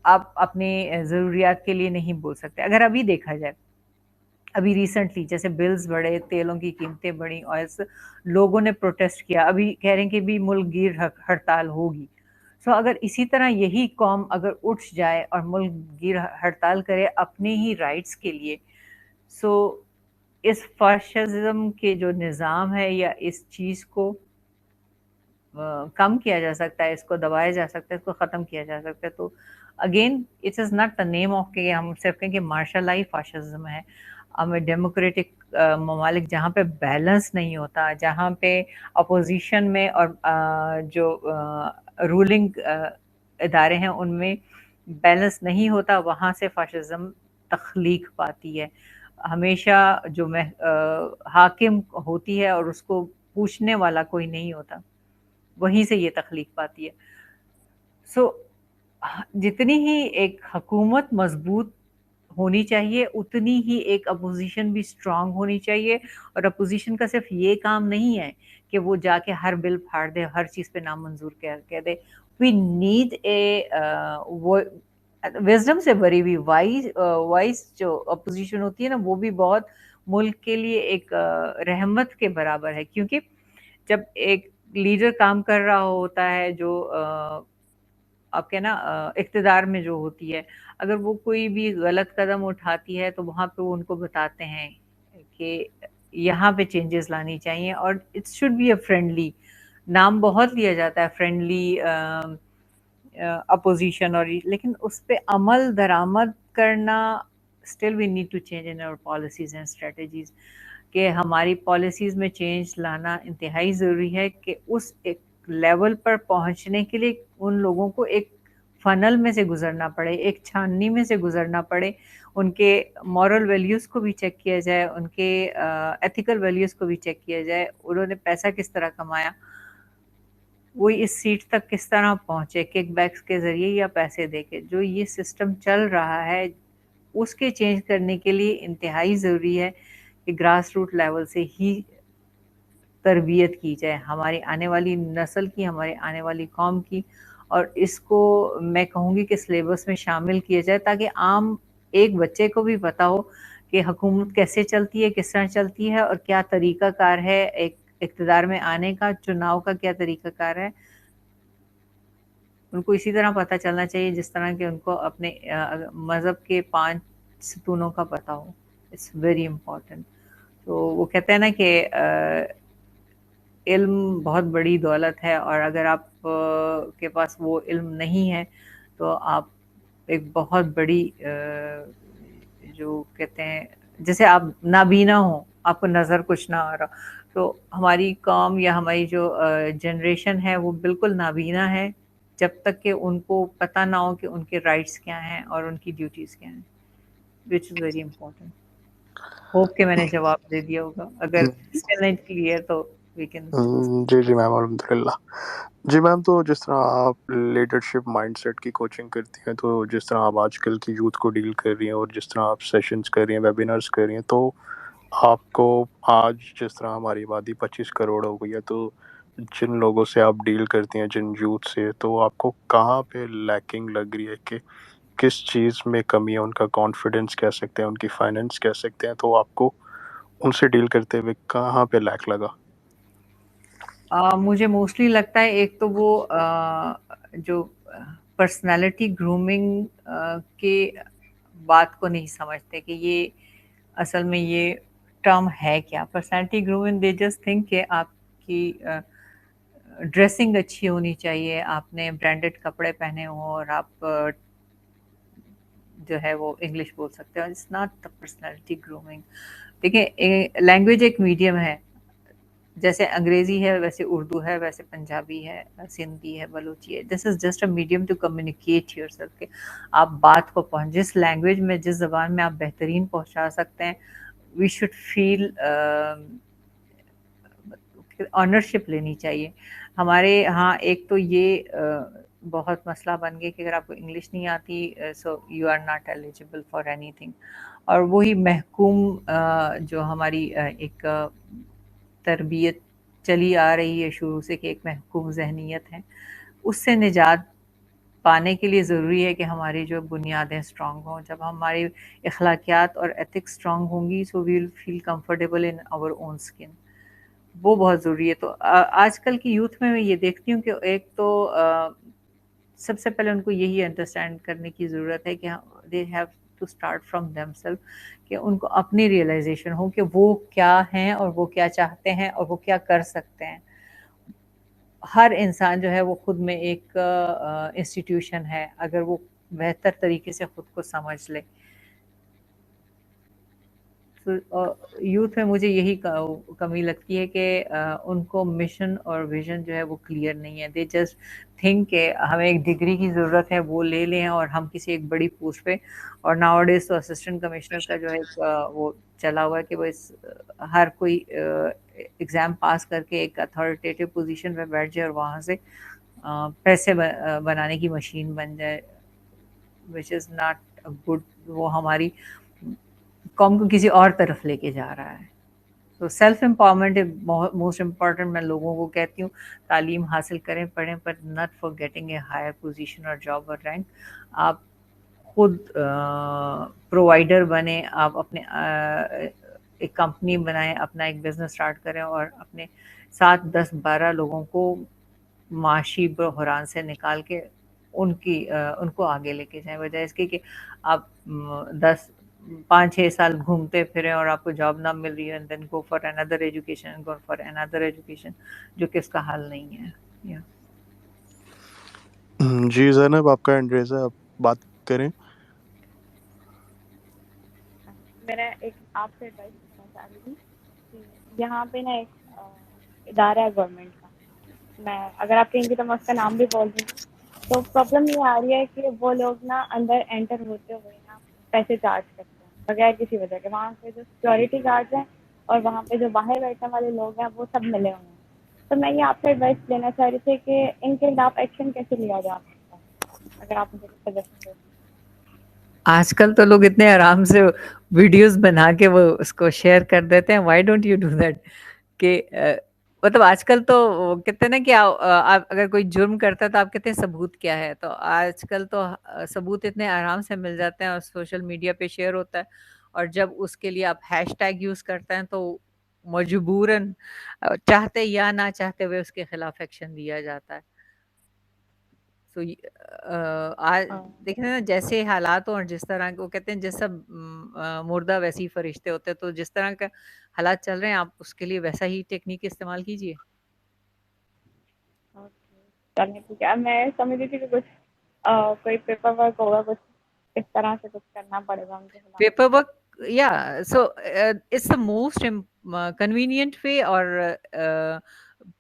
آپ اپنے ضروریات کے لیے نہیں بول سکتے. اگر ابھی دیکھا جائے، ابھی ریسنٹلی جیسے بلز بڑھے، تیلوں کی قیمتیں بڑھی، آئلس، لوگوں نے پروٹیسٹ کیا، ابھی کہہ رہے ہیں کہ بھی ملک گیر ہڑتال ہوگی. سو اگر اسی طرح یہی قوم اگر اٹھ جائے اور ملک گیر ہڑتال کرے اپنے ہی رائٹس کے لیے، سو اس فاشزم کے جو نظام ہے یا اس چیز کو کم کیا جا سکتا ہے، اس کو دبایا جا سکتا ہے، اس کو ختم کیا جا سکتا ہے. تو again it is not the name of کہ ہم صرف کہیں کہ مارشل لاء فاشزم ہے. ہمیں ڈیموکریٹک ممالک جہاں پہ بیلنس نہیں ہوتا، جہاں پہ اپوزیشن میں اور جو رولنگ ادارے ہیں ان میں بیلنس نہیں ہوتا، وہاں سے فاشزم تخلیق پاتی ہے. ہمیشہ جو حاکم ہوتی ہے اور اس کو پوچھنے والا کوئی نہیں ہوتا، وہیں سے یہ تخلیق پاتی ہے. سو جتنی ہی ایک حکومت مضبوط ہونی چاہیے، اتنی ہی ایک اپوزیشن بھی اسٹرانگ ہونی چاہیے. اور اپوزیشن کا صرف یہ کام نہیں ہے کہ وہ جا کے ہر بل پھاڑ دے، ہر چیز پہ نامنظور کہہ دے. وی نیڈ اے وزڈم سے بھری ہوئی وائس جو اپوزیشن ہوتی ہے نا، وہ بھی بہت ملک کے لیے ایک رحمت کے برابر ہے. کیونکہ جب ایک لیڈر کام کر رہا ہوتا ہے جو آپ کے نا اقتدار میں جو ہوتی ہے، اگر وہ کوئی بھی غلط قدم اٹھاتی ہے تو وہاں پہ وہ ان کو بتاتے ہیں کہ یہاں پہ چینجز لانی چاہیے. اور it should be a friendly, نام بہت لیا جاتا ہے فرینڈلی اپوزیشن، اور لیکن اس پہ عمل درآمد کرنا still we need to change in our policies and strategies. کہ ہماری پالیسیز میں چینج لانا انتہائی ضروری ہے کہ اس ایک لیول پر پہنچنے کے لیے ان لوگوں کو ایک فنل میں سے گزرنا پڑے، ایک چھاننی میں سے گزرنا پڑے. ان کے مورل ویلیوز کو بھی چیک کیا جائے، ان کے ایتھیکل ویلیوز کو بھی چیک کیا جائے. انہوں نے پیسہ کس طرح کمایا، وہ اس سیٹ تک کس طرح پہنچے، کک بیکس کے ذریعے یا پیسے دے کے. جو یہ سسٹم چل رہا ہے اس کے چینج کرنے کے لیے انتہائی ضروری ہے کہ گراس روٹ لیول سے ہی تربیت کی جائے ہماری آنے والی نسل کی، ہمارے آنے والی قوم کی. اور اس کو میں کہوں گی کہ سلیبس میں شامل کیا جائے تاکہ عام ایک بچے کو بھی پتا ہو کہ حکومت کیسے چلتی ہے، کس طرح چلتی ہے، اور کیا طریقہ کار ہے ایک اقتدار میں آنے کا، چناؤ کا کیا طریقہ کار ہے. ان کو اسی طرح پتہ چلنا چاہیے جس طرح کہ ان کو اپنے مذہب کے 5 ستونوں کا پتہ ہو. It's very important. تو وہ کہتے ہیں نا کہ علم بہت بڑی دولت ہے، اور اگر آپ کے پاس وہ علم نہیں ہے تو آپ ایک بہت بڑی جو کہتے ہیں جیسے آپ نابینا ہوں، آپ کو نظر کچھ نہ آ رہا، تو ہماری قوم یا ہماری جو جنریشن ہے وہ بالکل نابینا ہے جب تک کہ ان کو پتہ نہ ہو کہ ان کے رائٹس کیا ہیں اور ان کی ڈیوٹیز کیا ہیں، وچ از ویری امپورٹنٹ. ہوپ کہ میں نے جواب دے دیا ہوگا، اگر اسٹل نہیں کلیئر تو وی کین. جی میم الحمد للہ. جی میم، تو جس طرح آپ لیڈرشپ مائنڈ سیٹ کی کوچنگ کرتی ہیں، تو جس طرح آپ آج کل کی یوتھ کو ڈیل کر رہی ہیں اور جس طرح آپ سیشنز کر رہی ہیں، ویبینرز کر رہی ہیں، تو آپ کو آج جس طرح ہماری آبادی 25 کروڑ ہو گئی ہے، تو جن لوگوں سے آپ ڈیل کرتی ہیں، جن یوتھ سے، تو آپ کو کہاں پہ لیکنگ لگ رہی ہے کہ کس چیز میں کمی ہے؟ ان کا کانفیڈنس کہہ سکتے ہیں، ان کی فائنینس کہہ سکتے ہیں، تو آپ کو ان سے ڈیل کرتے ہوئے کہاں پہ لیک لگا؟ مجھے موسٹلی لگتا ہے ایک تو وہ جو پرسنالٹی گرومنگ کے بات کو نہیں سمجھتے کہ یہ اصل میں یہ ٹرم ہے کیا. Personality grooming they just think کہ آپ کی ڈریسنگ اچھی ہونی چاہیے، آپ نے برانڈڈ کپڑے پہنے ہوں اور آپ جو ہے وہ انگلش بول سکتے ہیں. It's not the personality grooming. دیکھیں، لینگویج ایک میڈیم ہے، جیسے انگریزی ہے ویسے اردو ہے، ویسے پنجابی ہے، سندھی ہے، بلوچی ہے. This is just a medium to communicate yourself, کہ آپ بات کو جس لینگویج میں، جس زبان میں آپ بہترین پہنچا سکتے ہیں. وی شوڈ فیل آنرشپ لینی چاہیے. ہمارے ہاں ایک تو یہ بہت مسئلہ بن گیا کہ اگر آپ کو انگلش نہیں آتی so you are not eligible for anything. اور وہی محکوم جو ہماری ایک تربیت چلی آ رہی ہے شروع سے کہ ایک محکوم ذہنیت ہے، اس سے نجات پانے کے لیے ضروری ہے کہ ہماری جو بنیادیں اسٹرانگ ہوں. جب ہماری اخلاقیات اور ایتھکس اسٹرانگ ہوں گی سو وی ول feel comfortable in our own skin. وہ بہت ضروری ہے. تو آج کل کی یوتھ میں یہ دیکھتی ہوں کہ ایک تو سب سے پہلے ان کو یہی انڈرسٹینڈ کرنے کی ضرورت ہے کہ they have to start from them self, کہ ان کو اپنی ریئلائزیشن ہو کہ وہ کیا ہیں اور وہ کیا چاہتے ہیں اور وہ کیا کر سکتے ہیں. ہر انسان جو ہے وہ خود میں ایک انسٹیٹیوشن ہے اگر وہ بہتر طریقے سے خود کو سمجھ لے. یوتھ میں مجھے یہی کمی لگتی ہے کہ ان کو مشن اور ویژن جو ہے وہ کلیئر نہیں ہے. دے جسٹ تھنک کہ ہمیں ایک ڈگری کی ضرورت ہے، وہ لے لیں اور ہم کسی ایک بڑی پوسٹ پہ. اور ناؤ ڈیز تو اسسٹنٹ کمشنر کا جو ہے وہ چلا ہوا ہے کہ وہ ہر کوئی ایگزام پاس کر کے ایک اتھارٹیٹیو پوزیشن پہ بیٹھ جائے اور وہاں سے پیسے بنانے کی مشین بن جائے، وچ از ناٹ گڈ. وہ ہماری قوم کو کسی اور طرف لے کے جا رہا ہے. تو سیلف امپاورمنٹ موسٹ امپورٹنٹ. میں لوگوں کو کہتی ہوں تعلیم حاصل کریں، پڑھیں، پر not for getting a higher position اور جاب اور رینک. آپ خود پرووائڈر بنیں، آپ اپنے ایک کمپنی بنائیں، اپنا ایک بزنس اسٹارٹ کریں اور اپنے 7 10 12 لوگوں کو معاشی بحران سے نکال کے ان کو آگے لے کے جائیں، بجائے اس کے کہ آپ 5-6 سال گھومتے پھریں اور آپ کو جاب نہ مل رہی ہے and then go for another education جو کہ اس کا حل نہیں ہے. جی زینب، آپ کا ہینڈ ریز ہے، آپ بات کریں. میرا ایک آپ سے ایڈوائس کرنا چاہ رہی تھی کہ یہاں پہ نا ایک ادارہ ہے گورنمنٹ کا، میں اگر آپ کہیں گے تو میں اس کا نام بھی بول دوں گی. تو پرابلم یہ آ رہی ہے کہ وہ لوگ نا اندر انٹر ہوتے ہوئے نا پیسے چارج کرتے ہیں بغیر کسی وجہ کے. وہاں پہ جو سیکورٹی گارڈز ہیں اور وہاں پہ جو باہر بیٹھنے والے لوگ ہیں وہ سب ملے ہوئے ہیں. تو میں یہ آپ سے ایڈوائس لینا چاہ رہی تھی کہ ان کے خلاف ایکشن کیسے لیا جا سکتا ہے، اگر آپ مجھے سجیشن دیں. آج کل تو لوگ اتنے آرام سے ویڈیوز بنا کے وہ اس کو شیئر کر دیتے ہیں. Why don't you do that? کہ مطلب آج کل تو کہتے ہیں نا کہ آپ اگر کوئی جرم کرتا ہے تو آپ کہتے ہیں ثبوت کیا ہے. تو آج کل تو ثبوت اتنے آرام سے مل جاتے ہیں اور سوشل میڈیا پہ شیئر ہوتا ہے. اور جب اس کے لیے آپ ہیش ٹیگ یوز کرتے ہیں تو مجبوراً چاہتے یا نہ چاہتے ہوئے اس کے خلاف ایکشن لیا جاتا ہے. تو دیکھیں نا جیسے حالات ہوں اور جس طرح وہ کہتے ہیں جیسا مردہ ویسے ہی فرشتے ہوتے ہیں. تو جس طرح کا حالات چل رہے ہیں آپ اس کے لیے ویسا ہی ٹیکنیک استعمال کیجیے. چلیں ٹھیک ہے. میں سمجھ رہی تھی کہ کچھ کوئی پیپر ورک ہوگا، کچھ اس طرح سے کچھ کرنا پڑے گا ان کے خلاف. Paper work yeah, so it's the most convenient way or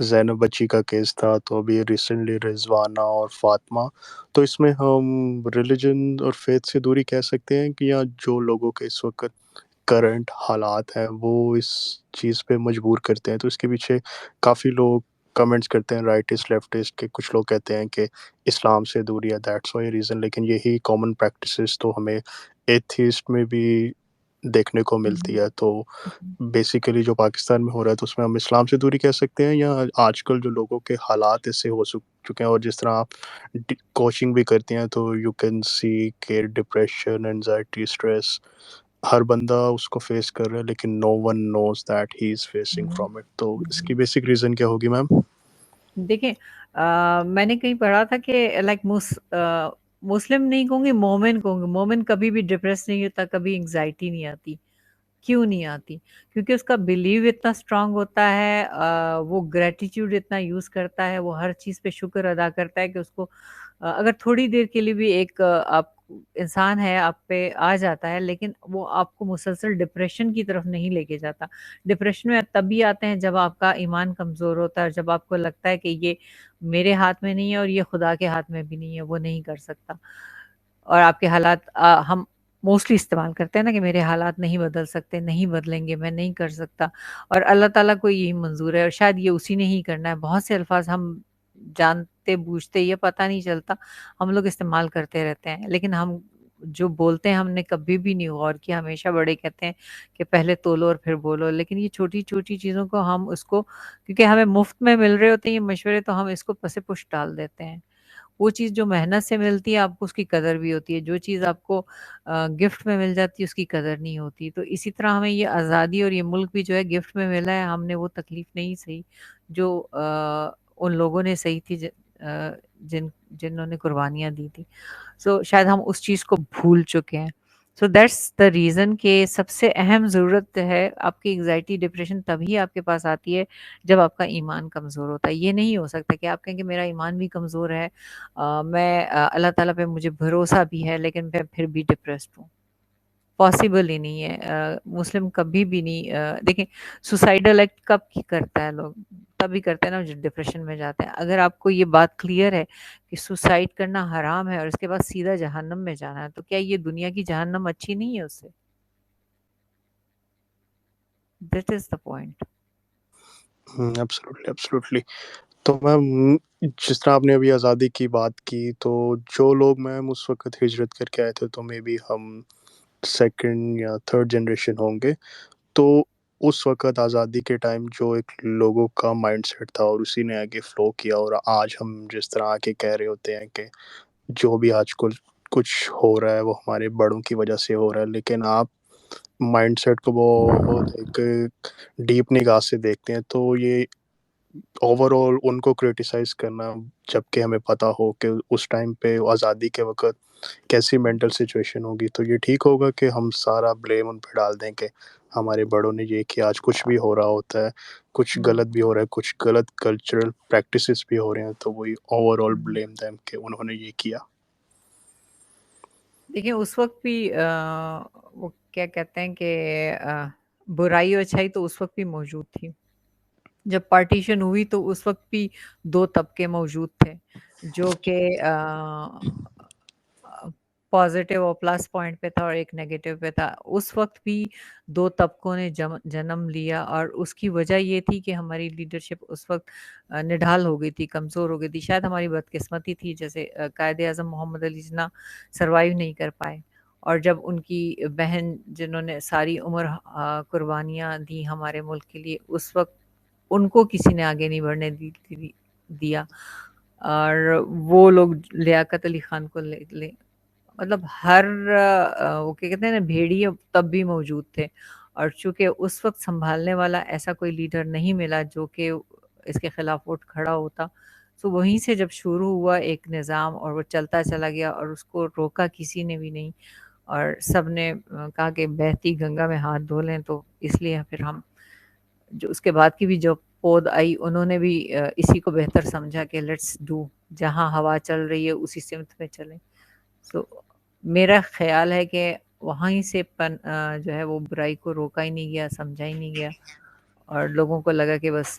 زینب بچی کا کیس تھا، تو ابھی ریسنٹلی رضوانہ اور فاطمہ. تو اس میں ہم ریلیجن اور فیتھ سے دوری کہہ سکتے ہیں کہ یا جو لوگوں کے اس وقت کرنٹ حالات ہیں وہ اس چیز پہ مجبور کرتے ہیں. تو اس کے پیچھے کافی لوگ کمنٹس کرتے ہیں، رائٹسٹ لیفٹسٹ کے. کچھ لوگ کہتے ہیں کہ اسلام سے دوری ہے، دیٹس وائی ریزن. لیکن یہی کامن پریکٹسز تو ہمیں ایتھیسٹ میں بھی دیکھنے کو ملتی ہے. تو بیسیکلی جو پاکستان میں ہو رہا ہے تو اس میں ہم اسلام سے دوری کہہ سکتے ہیں، یا آج کل جو لوگوں کے حالات ایسے ہو چکے ہیں، اور جس طرح آپ کوچنگ بھی کرتے ہیں تو یو کین سی کہ ڈپریشن، انزائٹی، اسٹریس ہر بندہ اس کو فیس کر رہا ہے، لیکن no one knows that he is facing from it. تو اس کی بیسک ریزن کیا ہوگی میم؟ دیکھیں میں نے کہیں پڑھا تھا کہ لائک مسلم نہیں کہوں گی، مومن کہوں گی. مومن کبھی بھی ڈپریس نہیں ہوتا، کبھی انگزائٹی نہیں آتی. کیوں نہیں آتی؟ کیونکہ اس کا بلیو اتنا اسٹرانگ ہوتا ہے، وہ گریٹیٹیوڈ اتنا یوز کرتا ہے، وہ ہر چیز پہ شکر ادا کرتا ہے کہ اس کو اگر تھوڑی دیر کے لیے بھی ایک آپ انسان ہے آپ پہ آ جاتا ہے، لیکن وہ آپ کو مسلسل ڈپریشن کی طرف نہیں لے کے جاتا. ڈپریشن میں تب بھی آتے ہیں جب آپ کا ایمان کمزور ہوتا ہے، جب آپ کو لگتا ہے کہ یہ میرے ہاتھ میں نہیں ہے اور یہ خدا کے ہاتھ میں بھی نہیں ہے، وہ نہیں کر سکتا. اور آپ کے حالات ہم موسٹلی استعمال کرتے ہیں نا کہ میرے حالات نہیں بدل سکتے، نہیں بدلیں گے، میں نہیں کر سکتا. اور اللہ تعالیٰ کو یہی منظور ہے، اور شاید یہ اسی نے ہی کرنا ہے. بہت سے الفاظ ہم جانتے بوجھتے یہ پتہ نہیں چلتا ہم لوگ استعمال کرتے رہتے ہیں، لیکن ہم جو بولتے ہیں ہم نے کبھی بھی نہیں غور کیا. ہمیشہ بڑے کہتے ہیں کہ پہلے تولو اور پھر بولو، لیکن یہ چھوٹی چھوٹی چیزوں کو ہم اس کو کیونکہ ہمیں مفت میں مل رہے ہوتے ہیں یہ مشورے، تو ہم اس کو پس پش ڈال دیتے ہیں. وہ چیز جو محنت سے ملتی ہے آپ کو اس کی قدر بھی ہوتی ہے، جو چیز آپ کو گفٹ میں مل جاتی ہے اس کی قدر نہیں ہوتی. تو اسی طرح ہمیں یہ آزادی اور یہ ملک بھی جو ہے گفٹ میں ملا ہے، ہم نے وہ تکلیف نہیں سہی جو ان لوگوں نے سہی تھی جنہوں نے قربانیاں دی تھی. سو شاید ہم اس چیز کو بھول چکے ہیں. سو دیٹس دا ریزن کہ سب سے اہم ضرورت ہے آپ کی انگزائٹی ڈپریشن تبھی آپ کے پاس آتی ہے جب آپ کا ایمان کمزور ہوتا ہے. یہ نہیں ہو سکتا کہ آپ کہیں کہ میرا ایمان بھی کمزور ہے، میں اللہ تعالیٰ پہ مجھے بھروسہ بھی ہے لیکن میں پھر بھی ڈپریسڈ ہوں. پاسبل ہی نہیں ہے. مسلم کبھی بھی نہیں دیکھیں سوسائڈل ایکٹ کب کرتا ہے لوگ تبھی کرتے ہیں نا جو ڈپریشن میں جاتے ہیں. اگر آپ کو یہ بات کلیئر ہے کہ سوسائڈ کرنا حرام ہے اور اس کے بعد سیدھا جہنم میں جانا ہے، تو کیا یہ دنیا کی جہنم اچھی نہیں ہے اس سے؟ That is the point. Absolutely. تو میم جس طرح آپ نے ابھی آزادی کی بات کی، تو جو لوگ میم اس وقت ہجرت کر کے آئے تھے تو مے بی ہم سیکنڈ یا تھرڈ جنریشن ہوں گے. تو اس وقت آزادی کے ٹائم جو ایک لوگوں کا مائنڈ سیٹ تھا اور اسی نے آگے فلو کیا، اور آج ہم جس طرح آگے کہہ رہے ہوتے ہیں کہ جو بھی آج کچھ ہو رہا ہے وہ ہمارے بڑوں کی وجہ سے ہو رہا ہے، لیکن آپ مائنڈ سیٹ کو بہت ایک ڈیپ نگاہ سے دیکھتے ہیں. تو یہ اوور آل ان کو کرٹیسائز کرنا، جبکہ ہمیں پتہ ہو کہ اس ٹائم پہ آزادی کے وقت کیسی مینٹل سچویشن ہوگی، تو یہ ٹھیک ہوگا کہ ہم سارا بلیم ان پہ ڈال دیں کہ ہمارے بڑوں نے یہ کیا؟ آج کچھ بھی ہو رہا ہوتا ہے، کچھ غلط بھی ہو رہا ہے، کچھ غلط کلچرل پریکٹسز بھی ہو رہے ہیں، تو وہی اوور آل بلیم دیم کہ انہوں نے یہ کیا. دیکھیں اس وقت بھی وہ کیا کہتے ہیں کہ برائی اور اچھائی تو اس وقت بھی موجود تھی. جب پارٹیشن ہوئی تو اس وقت بھی دو طبقے موجود تھے، جو کہ پازیٹیو اور پلس پوائنٹ پہ تھا اور ایک نیگیٹو پہ تھا. اس وقت بھی دو طبقوں نے جنم لیا، اور اس کی وجہ یہ تھی کہ ہماری لیڈرشپ اس وقت نڈھال ہو گئی تھی، کمزور ہو گئی تھی. شاید ہماری بدقسمتی تھی، جیسے قائد اعظم محمد علی جناح سروائیو نہیں کر پائے، اور جب ان کی بہن جنہوں نے ساری عمر قربانیاں دی ہمارے ملک کے لیے، اس وقت ان کو کسی نے آگے نہیں بڑھنے دیا. اور وہ لوگ لیاقت علی خان کو لے مطلب ہر وہ کیا کہتے ہیں نا بھیڑیے تب بھی موجود تھے. اور چونکہ اس وقت سنبھالنے والا ایسا کوئی لیڈر نہیں ملا جو کہ اس کے خلاف اٹھ کھڑا ہوتا، تو وہیں سے جب شروع ہوا ایک نظام اور وہ چلتا چلا گیا اور اس کو روکا کسی نے بھی نہیں. اور سب نے کہا کہ بہتی گنگا میں ہاتھ دھو لیں، تو اس لیے پھر ہم جو اس کے بعد کی بھی جو پود آئی انہوں نے بھی اسی کو بہتر سمجھا کہ لیٹس ڈو، جہاں ہوا چل رہی ہے اسی سمت میں چلیں. سو میرا خیال ہے کہ وہیں سے جو ہے وہ برائی کو روکا ہی نہیں گیا، سمجھا ہی نہیں گیا، اور لوگوں کو لگا کہ بس